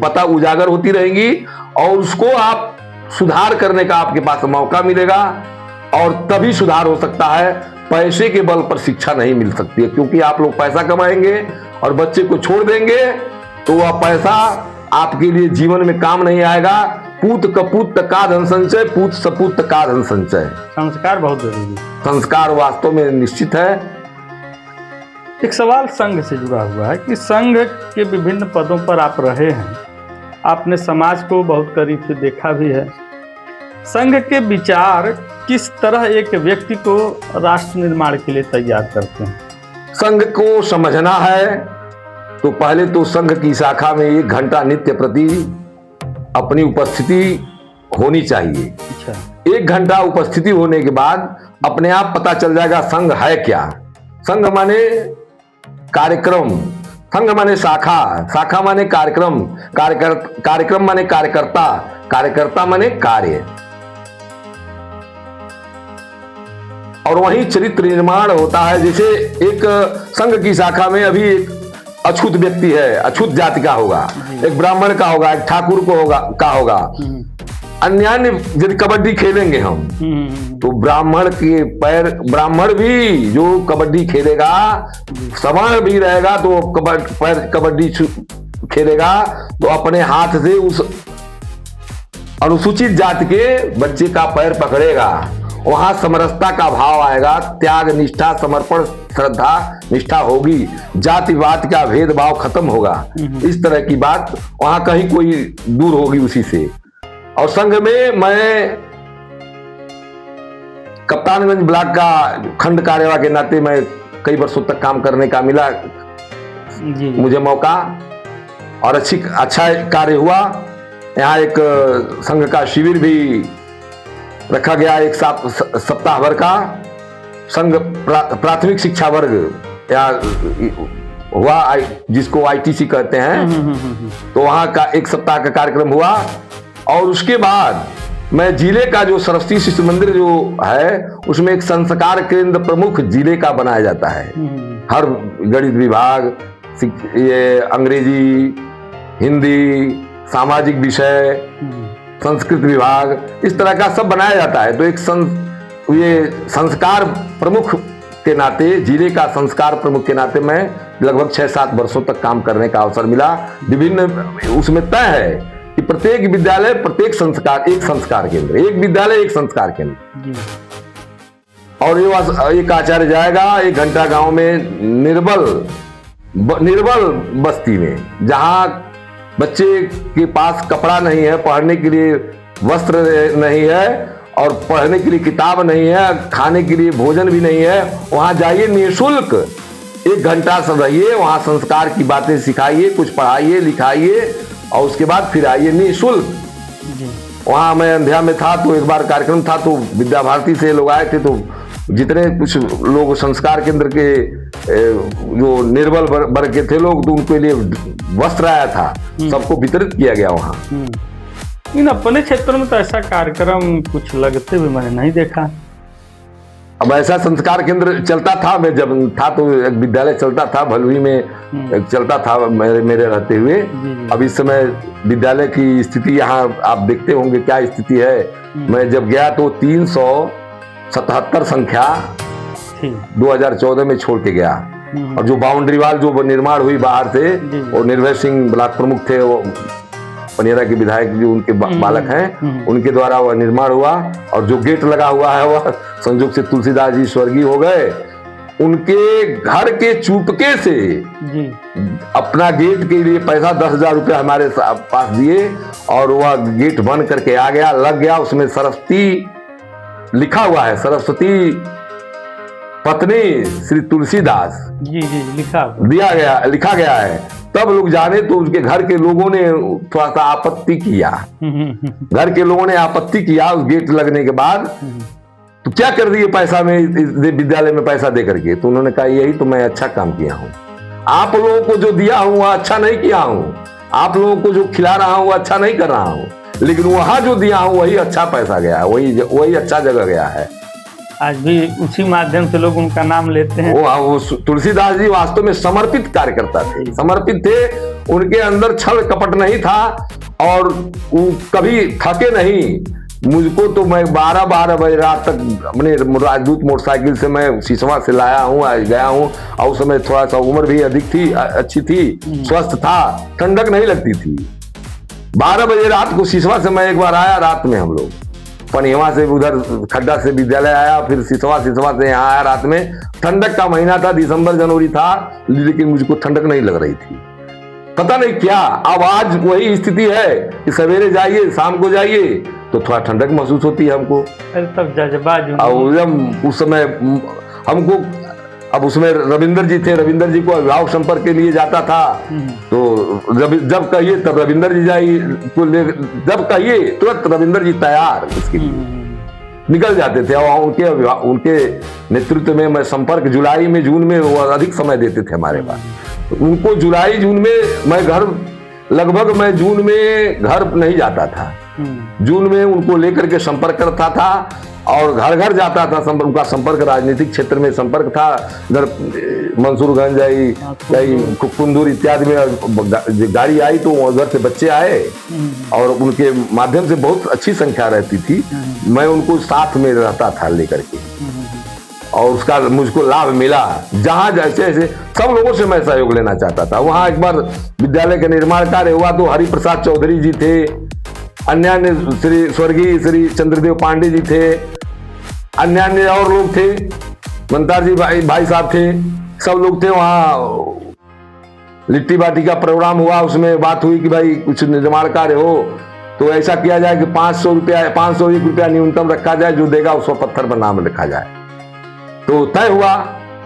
Speaker 2: पता उजागर होती रहेंगी, और उसको आप सुधार करने का आपके पास मौका मिलेगा, और तभी सुधार हो सकता है। पैसे के बल पर शिक्षा नहीं मिल सकती है, क्योंकि आप लोग पैसा कमाएंगे और बच्चे को छोड़ देंगे तो वह पैसा आपके लिए जीवन में काम नहीं आएगा। पूत कपूत का धन संचय, पूत सपूत का धन संचय।
Speaker 1: संस्कार बहुत जरूरी है,
Speaker 2: संस्कार वास्तव में निश्चित है।
Speaker 1: एक सवाल संघ से जुड़ा हुआ है कि संघ के विभिन्न पदों पर आप रहे हैं, आपने समाज को बहुत करीब से देखा भी है। संघ के विचार किस तरह एक व्यक्ति को राष्ट्र निर्माण के लिए तैयार करते हैं?
Speaker 2: संघ को समझना है, तो पहले तो संघ की शाखा में 1 घंटा नित्य प्रति अपनी उपस्थिति होनी चाहिए।
Speaker 1: अच्छा।
Speaker 2: 1 घंटा उपस्थिति होने के बाद अपने आप पता चल जाएगा संघ है क्या। संघ माने कार्यक्रम, संघ माने शाखा, शाखा माने कार्यक्रम, कार्यक्रम माने कार्यकर्ता, कार्यकर्ता माने कार्य। और वहीं चरित्र निर्माण होता है। जैसे एक संघ की शाखा में अभी एक अछूत व्यक्ति है, अछूत जाति का होगा, एक ब्राह्मण का होगा, एक ठाकुर का होगा। अन्य यदि कबड्डी खेलेंगे हम तो ब्राह्मण के पैर, ब्राह्मण भी जो कबड्डी खेलेगा, सवर्ण भी रहेगा तो कबड्डी खेलेगा तो अपने हाथ से उस अनुसूचित जाति के बच्चे का पैर पकड़ेगा। वहां समरसता का भाव आएगा, त्याग, निष्ठा, समर्पण, श्रद्धा, निष्ठा होगी, जातिवाद का भेदभाव खत्म होगा। इस तरह की बात वहां कहीं कोई दूर होगी उसी से। और संघ में मैं कप्तानगंज ब्लॉक का खंड कार्यवाह के नाते मैं कई वर्षों तक काम करने का मिला
Speaker 1: जी।
Speaker 2: मुझे मौका, और अच्छा कार्य हुआ। यहाँ एक संघ का शिविर भी रखा गया, एक सप्ताह भर का संघ प्राथमिक शिक्षा वर्ग या हुआ, जिसको ITC कहते हैं। तो वहां का 1 सप्ताह का कार्यक्रम हुआ। और उसके बाद मैं जिले का जो सरस्वती शिशु मंदिर जो है उसमें एक संस्कार केंद्र प्रमुख जिले का बनाया जाता है। हर गणित विभाग, ये अंग्रेजी, हिंदी, सामाजिक विषय, संस्कृत विभाग, इस तरह का सब बनाया जाता है। तो एक ये संस्कार प्रमुख के नाते, जिले का संस्कार प्रमुख के नाते मैं लगभग 6-7 वर्षों तक काम करने का अवसर मिला। विभिन्न उसमें तय है कि प्रत्येक विद्यालय, प्रत्येक संस्कार, एक संस्कार केंद्र, एक विद्यालय, एक संस्कार केंद्र। और ये एक आचार्य जाएगा 1 घंटा गांव में निर्बल बस्ती में, जहां बच्चे के पास कपड़ा नहीं है, पढ़ने के लिए वस्त्र नहीं है और पढ़ने के लिए किताब नहीं है, खाने के लिए भोजन भी नहीं है, वहां जाइए, निःशुल्क 1 घंटा रहिए, वहां संस्कार की बातें सिखाइए, कुछ पढ़ाइए लिखाइए और उसके बाद फिर आइए निःशुल्क। वहां मैं अंधिया में था तो एक बार कार्यक्रम था तो विद्या भारती से लोग आए थे, तो जितने कुछ लोग संस्कार केंद्र के जो निर्बल वर्ग के थे लोग, तो उनके लिए वस्त्र आया था, सबको वितरित किया गया वहां।
Speaker 1: इन अपने क्षेत्र में तो ऐसा कार्यक्रम कुछ लगते हुए मैंने नहीं देखा।
Speaker 2: अब ऐसा संस्कार केंद्र चलता था, मैं जब था तो एक विद्यालय चलता था भलुई में, चलता था मेरे रहते हुए। अब इस समय विद्यालय की स्थिति यहाँ आप देखते होंगे क्या स्थिति है। मैं जब गया तो 377 संख्या 2014 में छोड़ के गया। और जो बाउंड्री वाल जो निर्माण हुई बाहर से, वो निर्भय सिंह ब्लॉक प्रमुख थे, वो पनियरा के विधायक जो उनके बालक हैं, उनके द्वारा वह निर्माण हुआ। और जो गेट लगा हुआ है वह संयोग से तुलसीदास जी स्वर्गीय हो गए, उनके घर के चुपके से अपना गेट के लिए पैसा 10,000 रुपया हमारे पास दिए और वह गेट बंद करके आ गया, लग गया। उसमें सरस्वती लिखा हुआ है, सरस्वती पत्नी श्री तुलसीदास लिखा गया है। तब लोग जाने तो उसके घर के लोगों ने थोड़ा सा आपत्ति किया, घर के लोगों ने आपत्ति किया उस गेट लगने के बाद। तो क्या कर दिए पैसा में, विद्यालय में पैसा दे करके? तो उन्होंने कहा यही तो मैं अच्छा काम किया हूँ, आप लोगों को जो दिया हूँ वह अच्छा नहीं किया हूँ, आप लोगों को जो खिला रहा हूँ वह अच्छा नहीं कर रहा हूँ, लेकिन वहां जो दिया हूँ वही अच्छा पैसा गया है, वही अच्छा जगह गया है।
Speaker 1: आज भी उसी माध्यम से लोग उनका नाम लेते हैं।
Speaker 2: वो तुलसीदास जी वास्तव में समर्पित कार्यकर्ता थे, समर्पित थे। उनके अंदर छल कपट नहीं था और वो कभी थके नहीं। मुझको तो मैं 12 बजे रात तक अपने राजदूत मोटरसाइकिल से मैं सिसवा से लाया हूँ, गया हूँ। और उस समय थोड़ा सा उम्र भी अधिक थी, अच्छी थी, स्वस्थ था, ठंडक नहीं लगती थी। 12 बजे रात को सिसवा से मैं एक बार आया, रात में हम लोग पनियवा से उधर खड्डा से विद्यालय आया, फिर सिसवा से यहाँ आया रात में। ठंडक का महीना था, दिसंबर जनवरी था, लेकिन मुझको ठंडक नहीं लग रही थी, पता नहीं क्या। अब आज वही स्थिति है कि सवेरे जाइए शाम को जाइए तो थोड़ा ठंडक महसूस होती है हमको।
Speaker 1: तब जज्बा
Speaker 2: उस समय हमको अब उसमें रविंदर जी थे, रविंदर जी को अभिभावक संपर्क के लिए जाता था, तो जब कहिए तब रविंदर जी जब कहिए तुरंत रविंदर जी तैयार इसके लिए निकल जाते थे। और उनके नेतृत्व में मैं संपर्क जुलाई में जून में वो अधिक समय देते थे हमारे पास। उनको जुलाई जून में मैं लगभग मैं जून में घर नहीं जाता था, जून में उनको लेकर के संपर्क करता था और घर घर जाता था। उनका संपर्क राजनीतिक क्षेत्र में संपर्क था, इधर मंसूरगंज आई कुंदूर इत्यादि में गाड़ी आई तो उधर से बच्चे आए और उनके माध्यम से बहुत अच्छी संख्या रहती थी। मैं उनको साथ में रहता था लेकर के और उसका मुझको लाभ मिला। जहां जैसे सब लोगों से मैं सहयोग लेना चाहता था। वहां एक बार विद्यालय का निर्माण कार्य हुआ तो हरिप्रसाद चौधरी जी थे, अन्य स्वर्गीय श्री चंद्रदेव पांडे जी थे, अन्य और लोग थे, मंतार जी भाई साहब थे, सब लोग थे। वहाँ लिट्टी बाटी का प्रोग्राम हुआ, उसमें बात हुई कि भाई कुछ निर्माण कार्य हो तो ऐसा किया जाए कि 501 रुपया न्यूनतम रखा जाए, जो देगा उसको पत्थर पर नाम लिखा जाए। तो तय हुआ,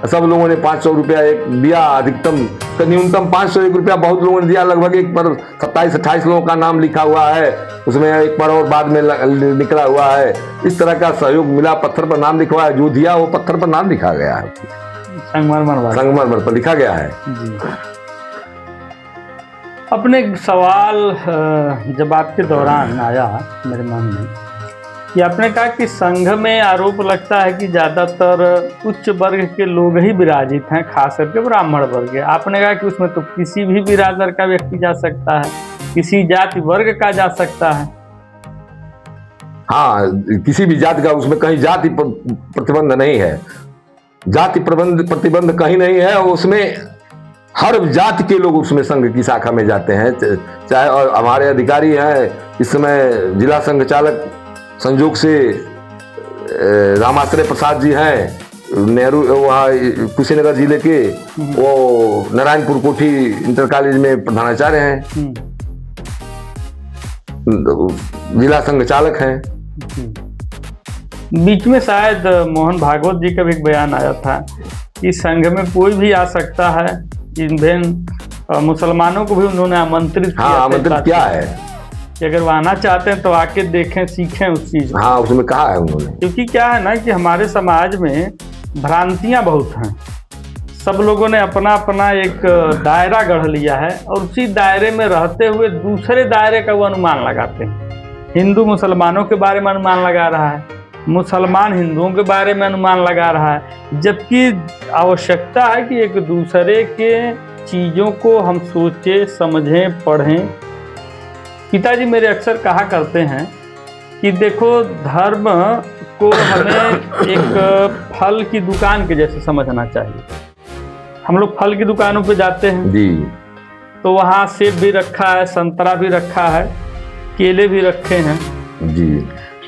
Speaker 2: सब लोगों ने 500 रुपया एक दिया, अधिकतम तो न्यूनतम 501 रुपया बहुत लोगों ने दिया। लगभग एक पर 27-28 लोगों का नाम लिखा हुआ है, उसमें एक पर और बाद में निकला हुआ है। इस तरह का सहयोग मिला, पत्थर पर नाम लिखवा है, जो दिया वो पत्थर पर नाम लिखा गया है, संगमरमर पर लिखा गया है जी।
Speaker 1: अपने सवाल जब आपके दौरान आया मेरे मन में कि आपने कहा कि संघ में आरोप लगता है कि ज़्यादातर उच्च वर्ग के लोग ही विराजित हैं, खास करके ब्राह्मण वर्ग। आपने कहा कि उसमें तो किसी भी बिरादर का व्यक्ति जा सकता है, किसी जाति वर्ग का जा सकता है।
Speaker 2: हाँ, किसी भी जाति का, उसमें कहीं जाति प्रतिबंध नहीं है, जाति प्रतिबंध कहीं नहीं है। उसमें हर जाति के लोग उसमें संघ की शाखा में जाते हैं। चाहे और हमारे अधिकारी हैं इस समय जिला संघ चालक संयोग से रामाश्रय प्रसाद जी हैं, नेहरू वहाँ कुशीनगर जिले के, वो नारायणपुर कोठी इंटर कॉलेज में प्रधानाचार्य हैं, जिला संघ चालक हैं।
Speaker 1: बीच में शायद मोहन भागवत जी का भी एक बयान आया था कि संघ में कोई भी आ सकता है, इवन मुसलमानों को भी उन्होंने आमंत्रित किया।
Speaker 2: हाँ, आमंत्रित किया है
Speaker 1: कि अगर वो आना चाहते हैं तो आके देखें, सीखें उस चीज को।
Speaker 2: हाँ, उसमें कहा है उन्होंने।
Speaker 1: क्योंकि क्या है ना कि हमारे समाज में भ्रांतियां बहुत हैं, सब लोगों ने अपना अपना एक दायरा गढ़ लिया है और उसी दायरे में रहते हुए दूसरे दायरे का वो अनुमान लगाते हैं। हिंदू मुसलमानों के बारे में अनुमान लगा रहा है, मुसलमान हिंदुओं के बारे में अनुमान लगा रहा है, जबकि आवश्यकता है कि एक दूसरे के चीज़ों को हम सोचें, समझें, पढ़ें। पिताजी मेरे अक्सर कहा करते हैं कि देखो, धर्म को हमें एक फल की दुकान के जैसे समझना चाहिए। हम लोग फल की दुकानों पे जाते हैं
Speaker 2: जी, तो
Speaker 1: वहाँ सेब भी रखा है, संतरा भी रखा है, केले भी रखे हैं जी।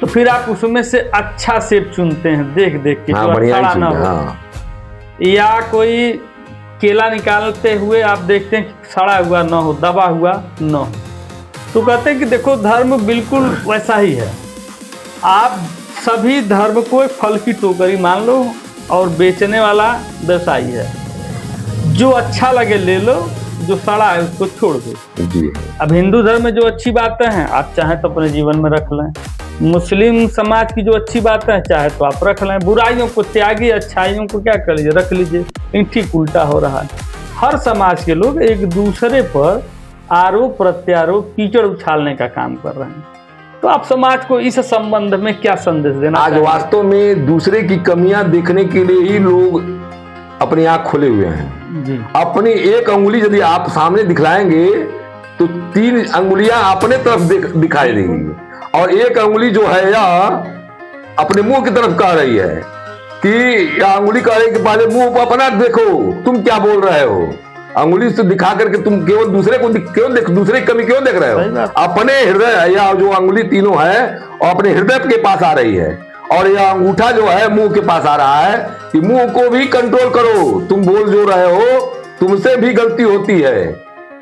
Speaker 1: तो फिर आप उसमें से अच्छा सेब चुनते हैं देख देख के,
Speaker 2: हाँ,
Speaker 1: जो अच्छा ना हो।
Speaker 2: हाँ।
Speaker 1: या कोई केला निकालते हुए आप देखते हैं कि सड़ा हुआ ना हो, दबा हुआ ना हो। तो कहते हैं कि देखो, धर्म बिल्कुल वैसा ही है। आप सभी धर्म को एक फल की टोकरी मान लो और बेचने वाला व्यवसायी है। जो अच्छा लगे ले लो, जो सड़ा है उसको छोड़ दो जी। अब हिंदू धर्म में जो अच्छी बातें हैं आप चाहें तो अपने जीवन में रख लें, मुस्लिम समाज की जो अच्छी बातें हैं चाहे तो आप रख लें, बुराइयों को त्यागी, अच्छाइयों को क्या कर लीजिए, रख लीजिए। लेकिन ठीक उल्टा हो रहा है। हर समाज के लोग एक दूसरे पर आरोप प्रत्यारोप, कीचड़ उछालने का काम कर रहे हैं। तो आप समाज को इस संबंध में क्या संदेश देना?
Speaker 2: आज वास्तव में दूसरे की कमियां देखने के लिए ही लोग अपनी आंख खोले हुए हैं जी। अपनी एक अंगुली यदि आप सामने दिखलाएंगे तो 3 अंगुलियां अपने तरफ दिखाई देंगी और एक अंगुली जो है यह अपने मुंह की तरफ कह रही है कि यह अंगुली कह रही है कि पहले मुंह को अपना देखो, तुम क्या बोल रहे हो। अंगुली से दिखा करके तुम केवल दूसरे को दूसरे की कमी क्यों देख रहे हो? अपने हृदय, या जो अंगुली तीनों है और अपने हृदय के पास आ रही है और यह अंगूठा जो है मुंह के पास आ रहा है कि मुंह को भी कंट्रोल करो। तुम बोल जो रहे हो, तुमसे भी गलती होती है,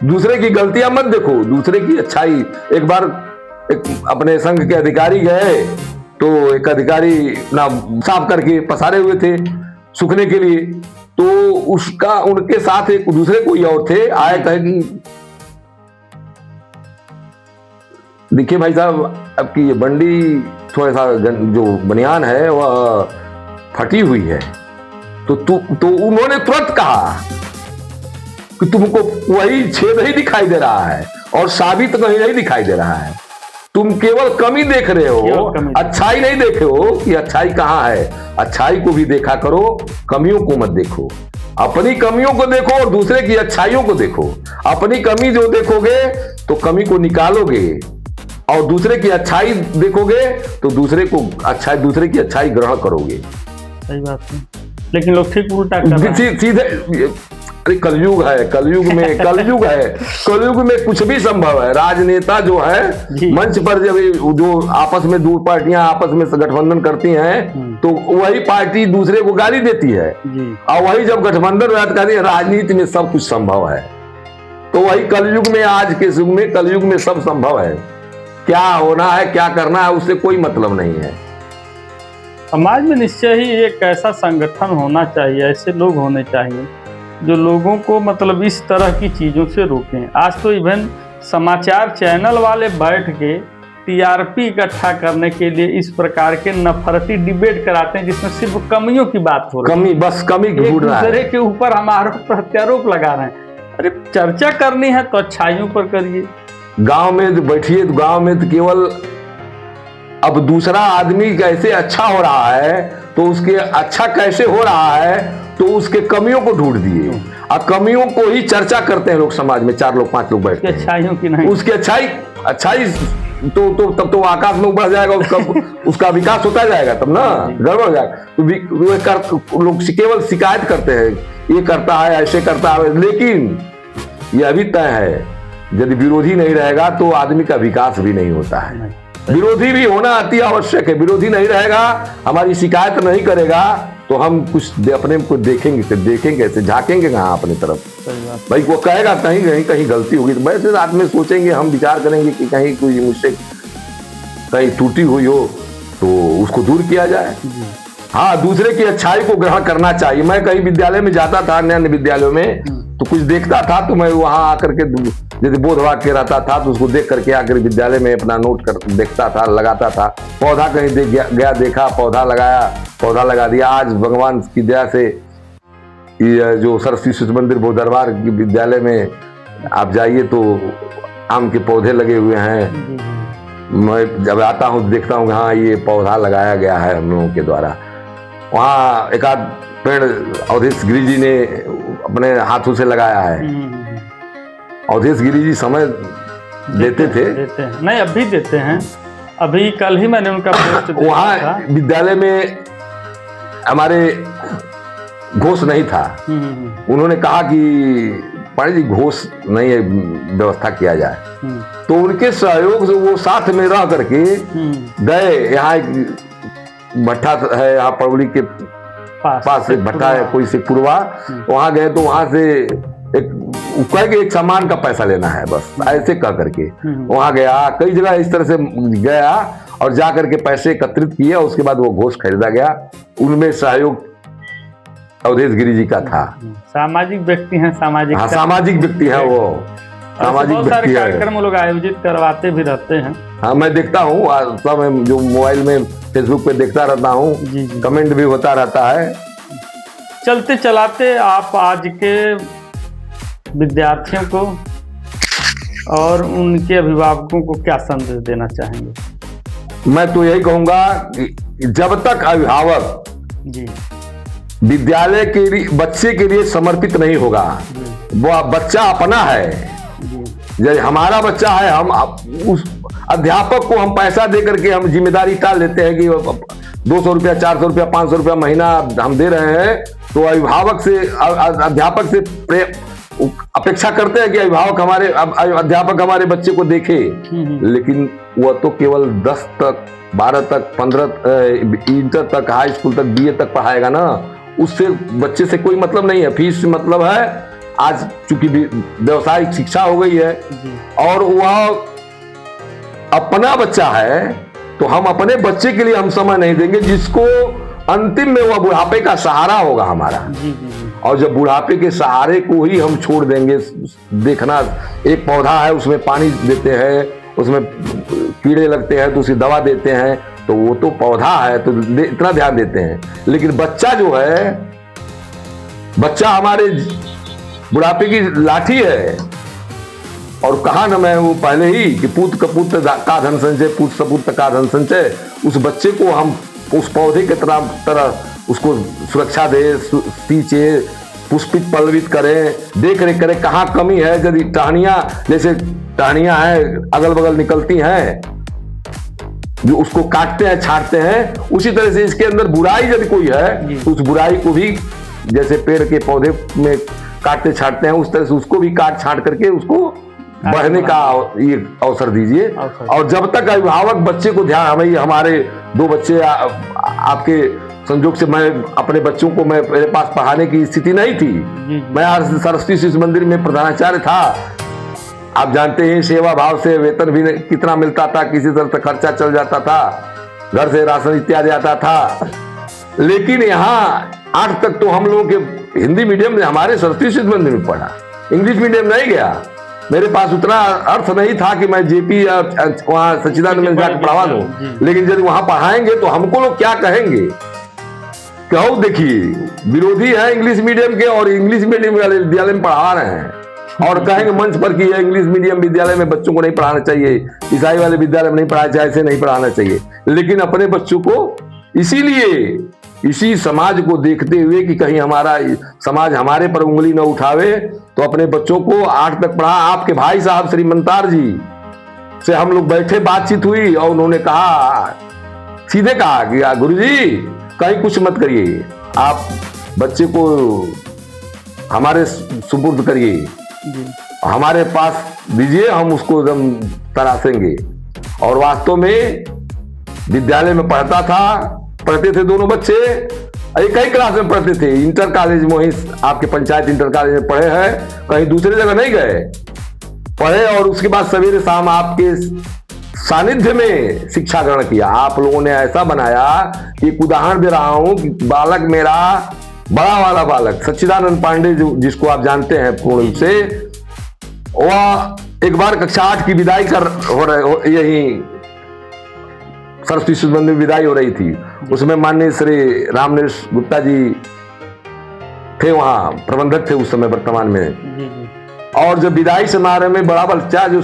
Speaker 2: दूसरे की गलतियां मत देखो, दूसरे की अच्छाई। एक बार अपने संघ के अधिकारी गए तो एक अधिकारी ना साफ करके पसारे हुए थे सूखने के लिए, तो उसका उनके साथ एक दूसरे कोई और थे, आए कहे कि देखिए भाई साहब, आपकी ये बंडी थोड़ा सा जो बनियान है वह फटी हुई है। तो उन्होंने तुरंत कहा कि तुमको वही छेद ही दिखाई दे रहा है और साबित कहीं नहीं दिखाई दे रहा है, तुम केवल कमी देख रहे हो, अच्छाई नहीं देखे हो कि अच्छाई कहाँ है। अच्छाई को भी देखा करो, कमियों को मत देखो। अपनी कमियों को देखो और दूसरे की अच्छाइयों को देखो। अपनी कमी जो देखोगे तो कमी को निकालोगे, और दूसरे की अच्छाई देखोगे तो दूसरे की अच्छाई ग्रहण करोगे।
Speaker 1: सही बात है, लेकिन लोग ठीक उल्टा कर रहे हैं।
Speaker 2: सीधे अरे कलयुग है, कलयुग में कुछ भी संभव है। राजनेता जो है मंच पर जब जो आपस में दो पार्टियां आपस में गठबंधन करती हैं तो वही पार्टी दूसरे को गाली देती है, और वही जब गठबंधन करती है, राजनीति में सब कुछ संभव है। तो वही कलयुग में, आज के युग में, कलयुग में सब संभव है। क्या होना है, क्या करना है, उससे कोई मतलब नहीं है।
Speaker 1: समाज में निश्चय ही एक ऐसा संगठन होना चाहिए, ऐसे लोग होने चाहिए जो लोगों को मतलब इस तरह की चीज़ों से रोकें। आज तो इवन समाचार चैनल वाले बैठ के टीआरपी इकट्ठा करने के लिए इस प्रकार के नफरती डिबेट कराते हैं जिसमें सिर्फ कमियों की बात हो रही है,
Speaker 2: कमी
Speaker 1: एक दूसरे के ऊपर हम आरोप प्रत्यारोप लगा रहे हैं। अरे चर्चा करनी है तो अच्छाइयों पर करिए।
Speaker 2: गांव में बैठिए तो गांव में तो केवल अब दूसरा आदमी कैसे अच्छा हो रहा है तो उसके अच्छा कैसे हो रहा है तो उसके कमियों को ढूंढ दिए, और कमियों को ही चर्चा करते हैं लोग समाज में। 4 लोग 5 लोग बैठते हैं,
Speaker 1: अच्छाइयों की नहीं।
Speaker 2: उसकी अच्छाई तो तब तो आकाश में बढ़ जाएगा, उसका विकास होता जाएगा, तब ना गड़बड़ हो जाएगा। तो लोग केवल शिकायत करते हैं, ये करता है, ऐसे करता है, लेकिन यह भी तय है यदि विरोधी नहीं रहेगा तो आदमी का विकास भी नहीं होता है। विरोधी भी होना अति आवश्यक है। विरोधी नहीं रहेगा, हमारी शिकायत नहीं करेगा तो हम कुछ अपने को देखेंगे कैसे, झांकेंगे कहाँ अपनी तरफ। भाई वो कहेगा कहीं गलती होगी तो वैसे रात में सोचेंगे, हम विचार करेंगे कि कहीं कोई मुझसे कहीं त्रुटि हुई हो तो उसको दूर किया जाए। हाँ, दूसरे की अच्छाई को ग्रहण करना चाहिए। मैं कहीं विद्यालय में जाता था, अन्य विद्यालयों में, तो कुछ देखता था तो मैं वहां आकर के जैसे बोध वाक्य रहता था तो उसको देख करके आकर विद्यालय में अपना नोट कर देखता था, लगाता था। पौधा कहीं देख गया देखा, पौधा लगाया, पौधा लगा दिया। आज भगवान की दया से जो सरस्वती शिशु मंदिर बोध दरबार की विद्यालय में आप जाइए तो आम के पौधे लगे हुए हैं। मैं जब आता हूँ देखता हूँ हाँ ये पौधा लगाया गया है हम लोगों के द्वारा। वहाँ एक आध पेड़ अवधेश गिरी जी ने अपने हाथों से लगाया है। अवधेश गिरी जी समय देते थे
Speaker 1: नहीं, अभी देते हैं। अभी कल ही मैंने उनका पोस्ट देखा
Speaker 2: वहाँ विद्यालय में हमारे घोष नहीं था। उन्होंने कहा कि पांडे जी घोष नहीं है, व्यवस्था किया जाए। तो उनके सहयोग से वो साथ में रह करके गए। यहाँ एक भट्ठा है, यहाँ पड़ोली के पास एक भट्ठा है, कोई से पूर्वा, वहां गए तो वहां से एक सामान का पैसा लेना है बस, ऐसे कह करके वहां गया। कई जगह इस तरह से गया और जा करके पैसे एकत्रित किए, उसके बाद वो घोष खरीदा गया। उनमें सहयोग अवधेश गिरी जी का था।
Speaker 1: सामाजिक व्यक्ति हैं, सामाजिक
Speaker 2: व्यक्ति है वो, सामाजिक व्यक्ति है।
Speaker 1: कार्यक्रम लोग आयोजित करवाते भी रहते हैं।
Speaker 2: हाँ, मैं देखता हूँ सब, जो मोबाइल में फेसबुक पे देखता रहता हूँ, कमेंट भी होता रहता है।
Speaker 1: चलते चलाते आप आज के विद्यार्थियों को और उनके अभिभावकों को क्या संदेश देना चाहेंगे?
Speaker 2: मैं तो यही कहूंगा कि जब तक अभिभावक विद्यालय के लिए, बच्चे के लिए समर्पित नहीं होगा, वो बच्चा अपना है, जब हमारा बच्चा है, हम उस अध्यापक को हम पैसा दे करके हम जिम्मेदारी टाल लेते हैं कि 200 रुपया, 400 रुपया, 500 रुपया महीना हम दे रहे हैं, तो अभिभावक से, अध्यापक से अपेक्षा करते हैं कि अध्यापक हमारे बच्चे को देखे। लेकिन वह तो केवल 10 तक, 12 तक, 15 इंटर तक, हाई स्कूल तक, बीए तक पढ़ाएगा ना, उससे बच्चे से कोई मतलब नहीं है। फीस से मतलब है। आज चूंकि व्यवसायिक शिक्षा हो गई है और वह अपना बच्चा है, तो हम अपने बच्चे के लिए हम समय नहीं देंगे जिसको अंतिम में वह बुढ़ापे का सहारा होगा हमारा। और जब बुढ़ापे के सहारे को ही हम छोड़ देंगे, देखना एक पौधा है उसमें पानी देते हैं, उसमें कीड़े लगते हैं तो उसे दवा देते हैं, तो वो तो पौधा है तो इतना ध्यान देते हैं। लेकिन बच्चा जो है, बच्चा हमारे बुढ़ापे की लाठी है। और कहा ना मैं वो पहले ही कि पुत्र कपूत का धन संचय, पुत्र सपूत का धन संचय। उस बच्चे को हम उस पौधे के तरह उसको सुरक्षा दे, सींचे, पुष्पित पल्लवित करें, देख रेख करें, कहाँ कमी है। यदि टहनियां, जैसे टहनियां हैं अगल बगल निकलती हैं, जो उसको काटते हैं छांटते हैं, उसी तरह से इसके अंदर बुराई यदि कोई है तो उस बुराई को भी जैसे पेड़ के पौधे में काटते छांटते हैं, उस तरह से उसको भी काट छांट करके उसको बढ़ने का ये अवसर दीजिए। और जब तक अभिभावक बच्चे को ध्यान, हमें हमारे 2 बच्चे आपके संजोग से, मैं अपने बच्चों को मेरे पास पढ़ाने की स्थिति नहीं थी। मैं सरस्वती शिशु मंदिर में प्रधानाचार्य था। आप जानते हैं सेवा भाव से वेतन भी कितना मिलता था, किसी तरह से खर्चा चल जाता था, घर से राशन इत्यादि आता था। लेकिन यहाँ 8 तक तो हम लोगों के हिंदी मीडियम में, हमारे सरस्वती शिशु मंदिर में पढ़ा, इंग्लिश मीडियम नहीं गया। मेरे पास उतना अर्थ नहीं था कि मैं जेपी या वहां सच्चिदानंद में जाकर पढ़वा दूं। लेकिन जब वहां पढ़ाएंगे तो हमको लोग क्या कहेंगे? कहो देखिए, विरोधी है इंग्लिश मीडियम के और इंग्लिश मीडियम वाले विद्यालय में पढ़ा रहे हैं और कहेंगे मंच पर कि इंग्लिश मीडियम विद्यालय में बच्चों को नहीं पढ़ाना चाहिए, ईसाई वाले विद्यालय में नहीं पढ़ाना चाहिए, ऐसे नहीं पढ़ाना चाहिए। लेकिन अपने बच्चों को इसीलिए, इसी समाज को देखते हुए कि कहीं हमारा समाज हमारे पर उंगली न उठावे, तो अपने बच्चों को 8 तक पढ़ा। आपके भाई साहब श्री मंतार जी से हम लोग बैठे, बातचीत हुई और उन्होंने कहा, सीधे कहा कि गुरुजी कहीं कुछ मत करिए, आप बच्चे को हमारे सुपुर्द करिए, हमारे पास दीजिए, हम उसको एकदम तरासेंगे। और वास्तव में विद्यालय में पढ़ते थे दोनों बच्चे, एक ही क्लास में पढ़ते थे। इंटर कॉलेज में वहीं आपके पंचायत इंटर कॉलेज में पढ़े हैं, कहीं दूसरी जगह नहीं गए, पढ़े। और उसके बाद सवेरे शाम आपके सानिध्य में शिक्षा ग्रहण किया। आप लोगों ने ऐसा बनाया कि एक उदाहरण दे रहा हूं कि बालक मेरा, बड़ा वाला बालक सच्चिदानंद पांडे, जिसको आप जानते हैं पूर्ण रूप से, वह एक बार कक्षा 8 की विदाई यही सरस्वती शिशु मंदिर में विदाई हो रही थी। उसमें माननीय श्री रामनेश गुप्ता जी थे, वहां प्रबंधक थे उस समय वर्तमान में। और जब विदाई समारोह में बड़ा बच्चा जो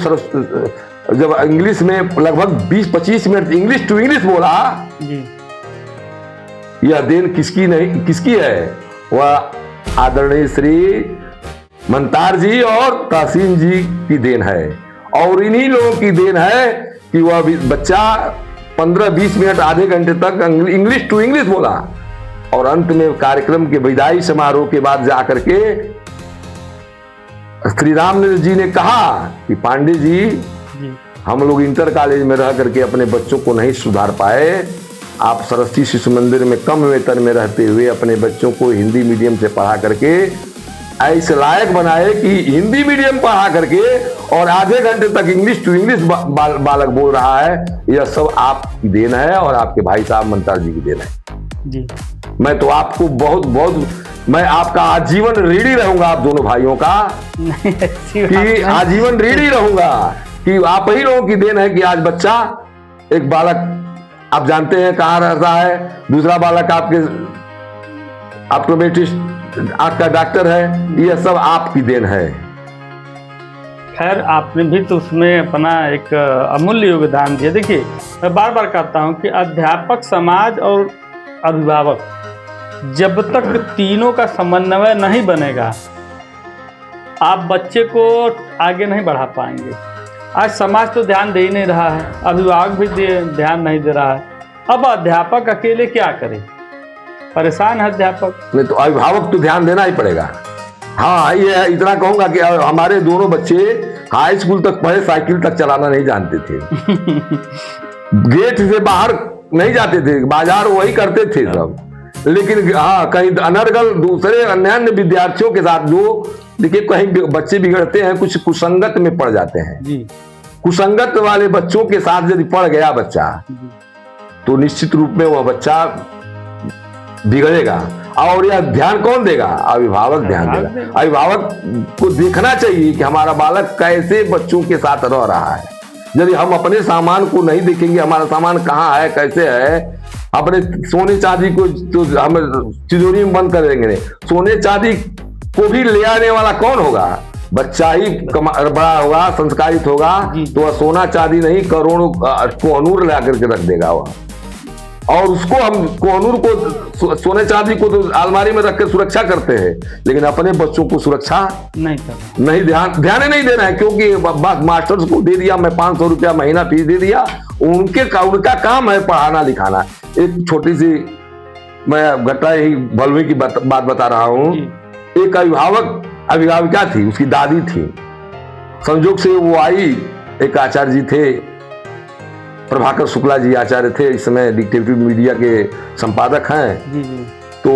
Speaker 2: जब इंग्लिश में लगभग 20-25 मिनट इंग्लिश टू इंग्लिश बोला, यह देन किसकी है? वह आदरणीय श्री मंतार जी और तहसीन जी की देन है। और इन्हीं लोगों की देन है कि वह बच्चा 15-20 मिनट, आधे घंटे तक इंग्लिश टू इंग्लिश बोला। और अंत में कार्यक्रम के विदाई समारोह के बाद जाकर के श्री राम जी ने कहा कि पांडे जी, हम लोग इंटर कॉलेज में रह करके अपने बच्चों को नहीं सुधार पाए, आप सरस्वती शिशु मंदिर में कम वेतन में रहते हुए अपने बच्चों को हिंदी मीडियम से पढ़ा करके ऐसे लायक बनाए कि हिंदी मीडियम पढ़ा करके और आधे घंटे तक इंग्लिश टू इंग्लिश बालक बोल रहा है। यह सब आपकी देन है और आपके भाई साहब मंतार जी की देन है जी। मैं तो आपको बहुत मैं आपका आजीवन ऋणी रहूंगा, आप दोनों भाइयों का कि आजीवन ऋणी रहूंगा कि आप ही लोगों की देन है कि आज बच्चा, एक बालक आप जानते हैं कहाँ रहता है, दूसरा बालक आपके बेटी आँख का डॉक्टर है। यह सब आपकी देन है।
Speaker 1: खैर, आपने भी तो उसमें अपना एक अमूल्य योगदान दिया। देखिए, मैं बार बार कहता हूँ कि अध्यापक, समाज और अभिभावक, जब तक तीनों का समन्वय नहीं बनेगा, आप बच्चे को आगे नहीं बढ़ा पाएंगे। आज समाज तो ध्यान दे ही नहीं रहा है, अभिभावक भी ध्यान नहीं दे रहा है। अब अध्यापक अकेले क्या करे? परेशान है अध्यापक।
Speaker 2: नहीं तो अभिभावक तो ध्यान देना ही पड़ेगा। हाँ, ये इतना कहूंगा कि हमारे दोनों बच्चे हाई स्कूल तक पढ़े, साइकिल तक चलाना नहीं जानते थे। गेट से बाहर नहीं जाते थे, बाजार वही करते थे सब। लेकिन हाँ, कहीं अनर्गल दूसरे अन्य विद्यार्थियों के साथ जो, देखिए कहीं बच्चे बिगड़ते हैं, कुछ कुसंगत में पड़ जाते हैं जी। कुसंगत वाले बच्चों के साथ यदि पड़ गया बच्चा, तो निश्चित रूप में वह बच्चा बिगड़ेगा। और यह ध्यान कौन देगा? अभिभावक ध्यान देगा। अभिभावक को देखना चाहिए कि हमारा बालक कैसे बच्चों के साथ रह रहा है। यदि हम अपने सामान को नहीं देखेंगे, हमारा सामान कहाँ है, कैसे है, अपने सोने चांदी को तो हम तिजोरी में बंद कर देंगे नहीं, सोने चांदी को भी ले आने वाला कौन होगा? बच्चा ही बड़ा होगा, संस्कारित होगा, तो वह सोना चांदी नहीं करोड़ों कोहनूर ला करके रख देगा वह। और उसको हम कोहनूर को, सोने चांदी को तो अलमारी में रख कर सुरक्षा करते हैं, लेकिन अपने बच्चों को सुरक्षा नहीं ध्यान नहीं देना है, क्योंकि मास्टर्स को दे दिया, मैं 500 रुपया महीना फीस दे दिया, उनका काम है पढ़ाना लिखाना। एक छोटी सी मैं घटना ही भलवे की बात बता रहा हूँ। एक अभिभाविका थी, उसकी दादी थी, संजोग से वो आई, एक आचार्य जी थे, प्रभाकर शुक्ला जी आचार्य थे, इस समय डिटेक्टिव मीडिया के संपादक हैं। तो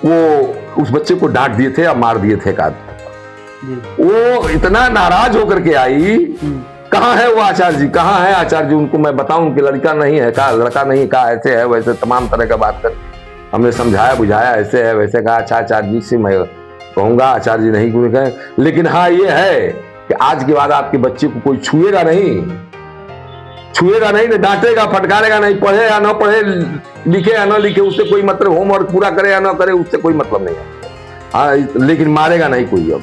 Speaker 2: वो उस बच्चे को डांट दिए थे और मार दिए थे वो इतना नाराज होकर के आई, कहाँ है वो आचार्य जी, कहाँ है आचार्य जी, उनको मैं बताऊं उनकी लड़का नहीं है, कहा लड़का नहीं, कहा ऐसे है वैसे तमाम तरह का बात कर, हमने समझाया बुझाया, ऐसे है वैसे, कहा अच्छा आचार्य जी से मैं कहूंगा, आचार्य जी नहीं कुछ कहें, लेकिन हाँ ये है कि आज के बाद आपके बच्चे को कोई छुएगा नहीं, न डांटेगा, फटकारेगा नहीं, पढ़े या ना पढ़े, लिखे या ना लिखे, उससे कोई मतलब, होमवर्क पूरा करे या ना करे, उससे कोई मतलब नहीं है, हाँ, लेकिन मारेगा नहीं कोई अब।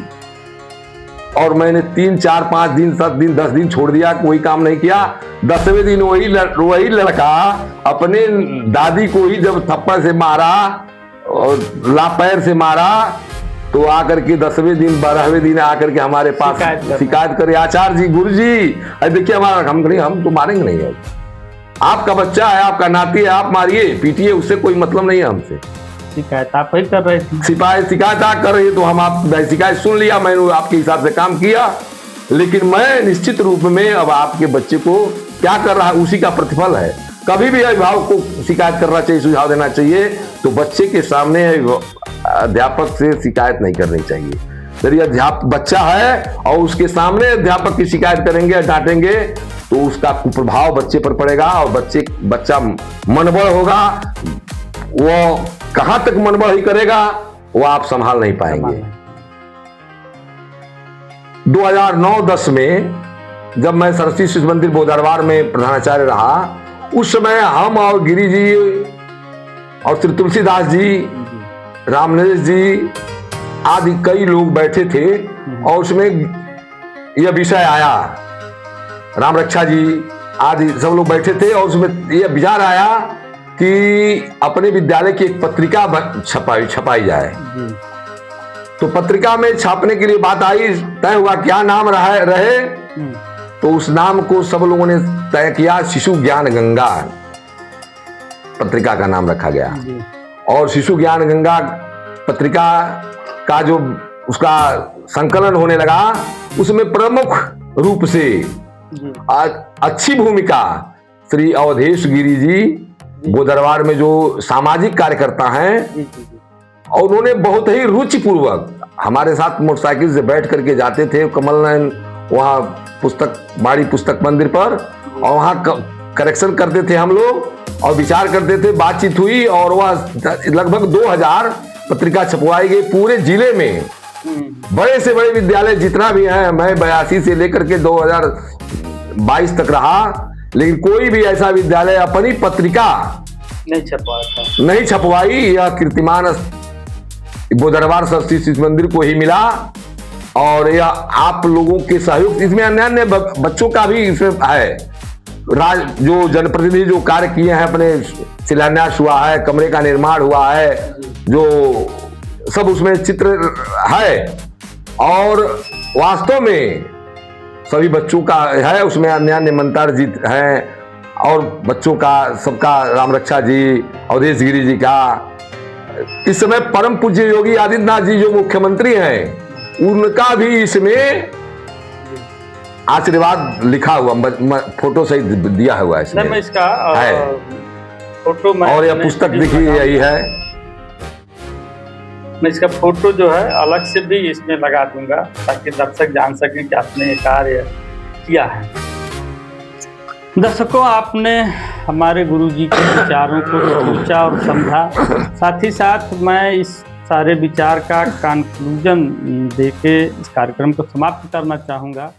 Speaker 2: और मैंने 3, 4, 5 दिन, 7 दिन, 10 दिन छोड़ दिया, कोई काम नहीं किया। 10वें दिन वही लड़का अपने दादी को ही जब थप्पड़ से मारा और लापैर से मारा, तो आकर के 10वें दिन 12वें दिन आकर के हमारे पास शिकायत करे, आचार्य जी, गुरु जी, अरे देखिए हमारा हम तो मारेंगे नहीं है, आपका बच्चा है, आपका नाती है, आप मारिए पीटिए, उससे कोई मतलब नहीं है हमसे।
Speaker 1: शिकायत आप ही कर रहे थे,
Speaker 2: शिकायत आप कर रही, तो हम आप शिकायत सुन लिया, मैंने आपके हिसाब से काम किया, लेकिन मैं निश्चित रूप में अब आपके बच्चे को क्या कर रहा है उसी का प्रतिफल है। कभी भी अभिभावक को शिकायत करना चाहिए, सुझाव देना चाहिए, तो बच्चे के सामने अध्यापक से शिकायत नहीं करनी चाहिए। यदि बच्चा है और उसके सामने अध्यापक की शिकायत करेंगे, डांटेंगे, तो उसका कुप्रभाव बच्चे पर पड़ेगा और बच्चा मनबड़ होगा। वो कहां तक मनबड़ ही करेगा वो आप संभाल नहीं पाएंगे। 2009-10 में जब मैं सरस्वती शिशु मंदिर बोदरवार में प्रधानाचार्य रहा, उस समय हम और गिरी जी और श्री तुलसीदास जी, रामनरेश जी आदि कई लोग बैठे थे और उसमें यह विषय आया, राम रक्षा जी आदि सब लोग बैठे थे और उसमें यह विचार आया कि अपने विद्यालय की एक पत्रिका छपाई जाए। तो पत्रिका में छापने के लिए बात आई, तय हुआ क्या नाम रहे, तो उस नाम को सब लोगों ने तय किया, शिशु ज्ञान गंगा पत्रिका का नाम रखा गया। और शिशु ज्ञान गंगा पत्रिका का जो उसका संकलन होने लगा, उसमें प्रमुख रूप से अच्छी भूमिका श्री अवधेश गिरी जी बोदरवार में जो सामाजिक कार्यकर्ता हैं, और उन्होंने बहुत ही रुचिपूर्वक हमारे साथ मोटरसाइकिल से बैठ करके जाते थे कमल नयन वहाँ पुस्तक मंदिर पर, और वहाँ करेक्शन करते थे हम लोग और विचार करते थे, बातचीत हुई और वह लगभग 2000 पत्रिका छपवाई गई पूरे जिले में। बड़े से बड़े विद्यालय जितना भी है, मैं 82 से लेकर के 2022 तक रहा, लेकिन कोई भी ऐसा विद्यालय अपनी पत्रिका नहीं छपवाई। यह कीर्तिमान बोदरवार सरस्वती शिशु मंदिर को ही मिला, और यह आप लोगों के सहयोग, इसमें अन्य बच्चों का भी इसमें है, जो जनप्रतिनिधि जो कार्य किए हैं, अपने शिलान्यास हुआ है, कमरे का निर्माण हुआ है, जो सब उसमें चित्र है, और वास्तव में सभी बच्चों का है, उसमें अन्य मंत्र जी हैं, और बच्चों का सबका, राम रक्षा जी, अवधेश गिरी जी का, इस समय परम पूज्य योगी आदित्यनाथ जी जो मुख्यमंत्री हैं, उनका भी इसमें आशीर्वाद लिखा हुआ, फोटो सहित दिया हुआ है इसमें।
Speaker 1: मैं इसका
Speaker 2: है
Speaker 1: फोटो
Speaker 2: और यह पुस्तक देखिए यही है,
Speaker 1: मैं इसका फोटो जो है अलग से भी इसमें लगा दूंगा ताकि दर्शक जान सकें कि आपने ये कार्य किया है। दर्शकों, आपने हमारे गुरुजी के विचारों को सोचा और समझा। साथ ही साथ मैं इस सारे विचार का कंक्लूजन देके इस कार्यक्रम को समाप्त करना चाहूँगा।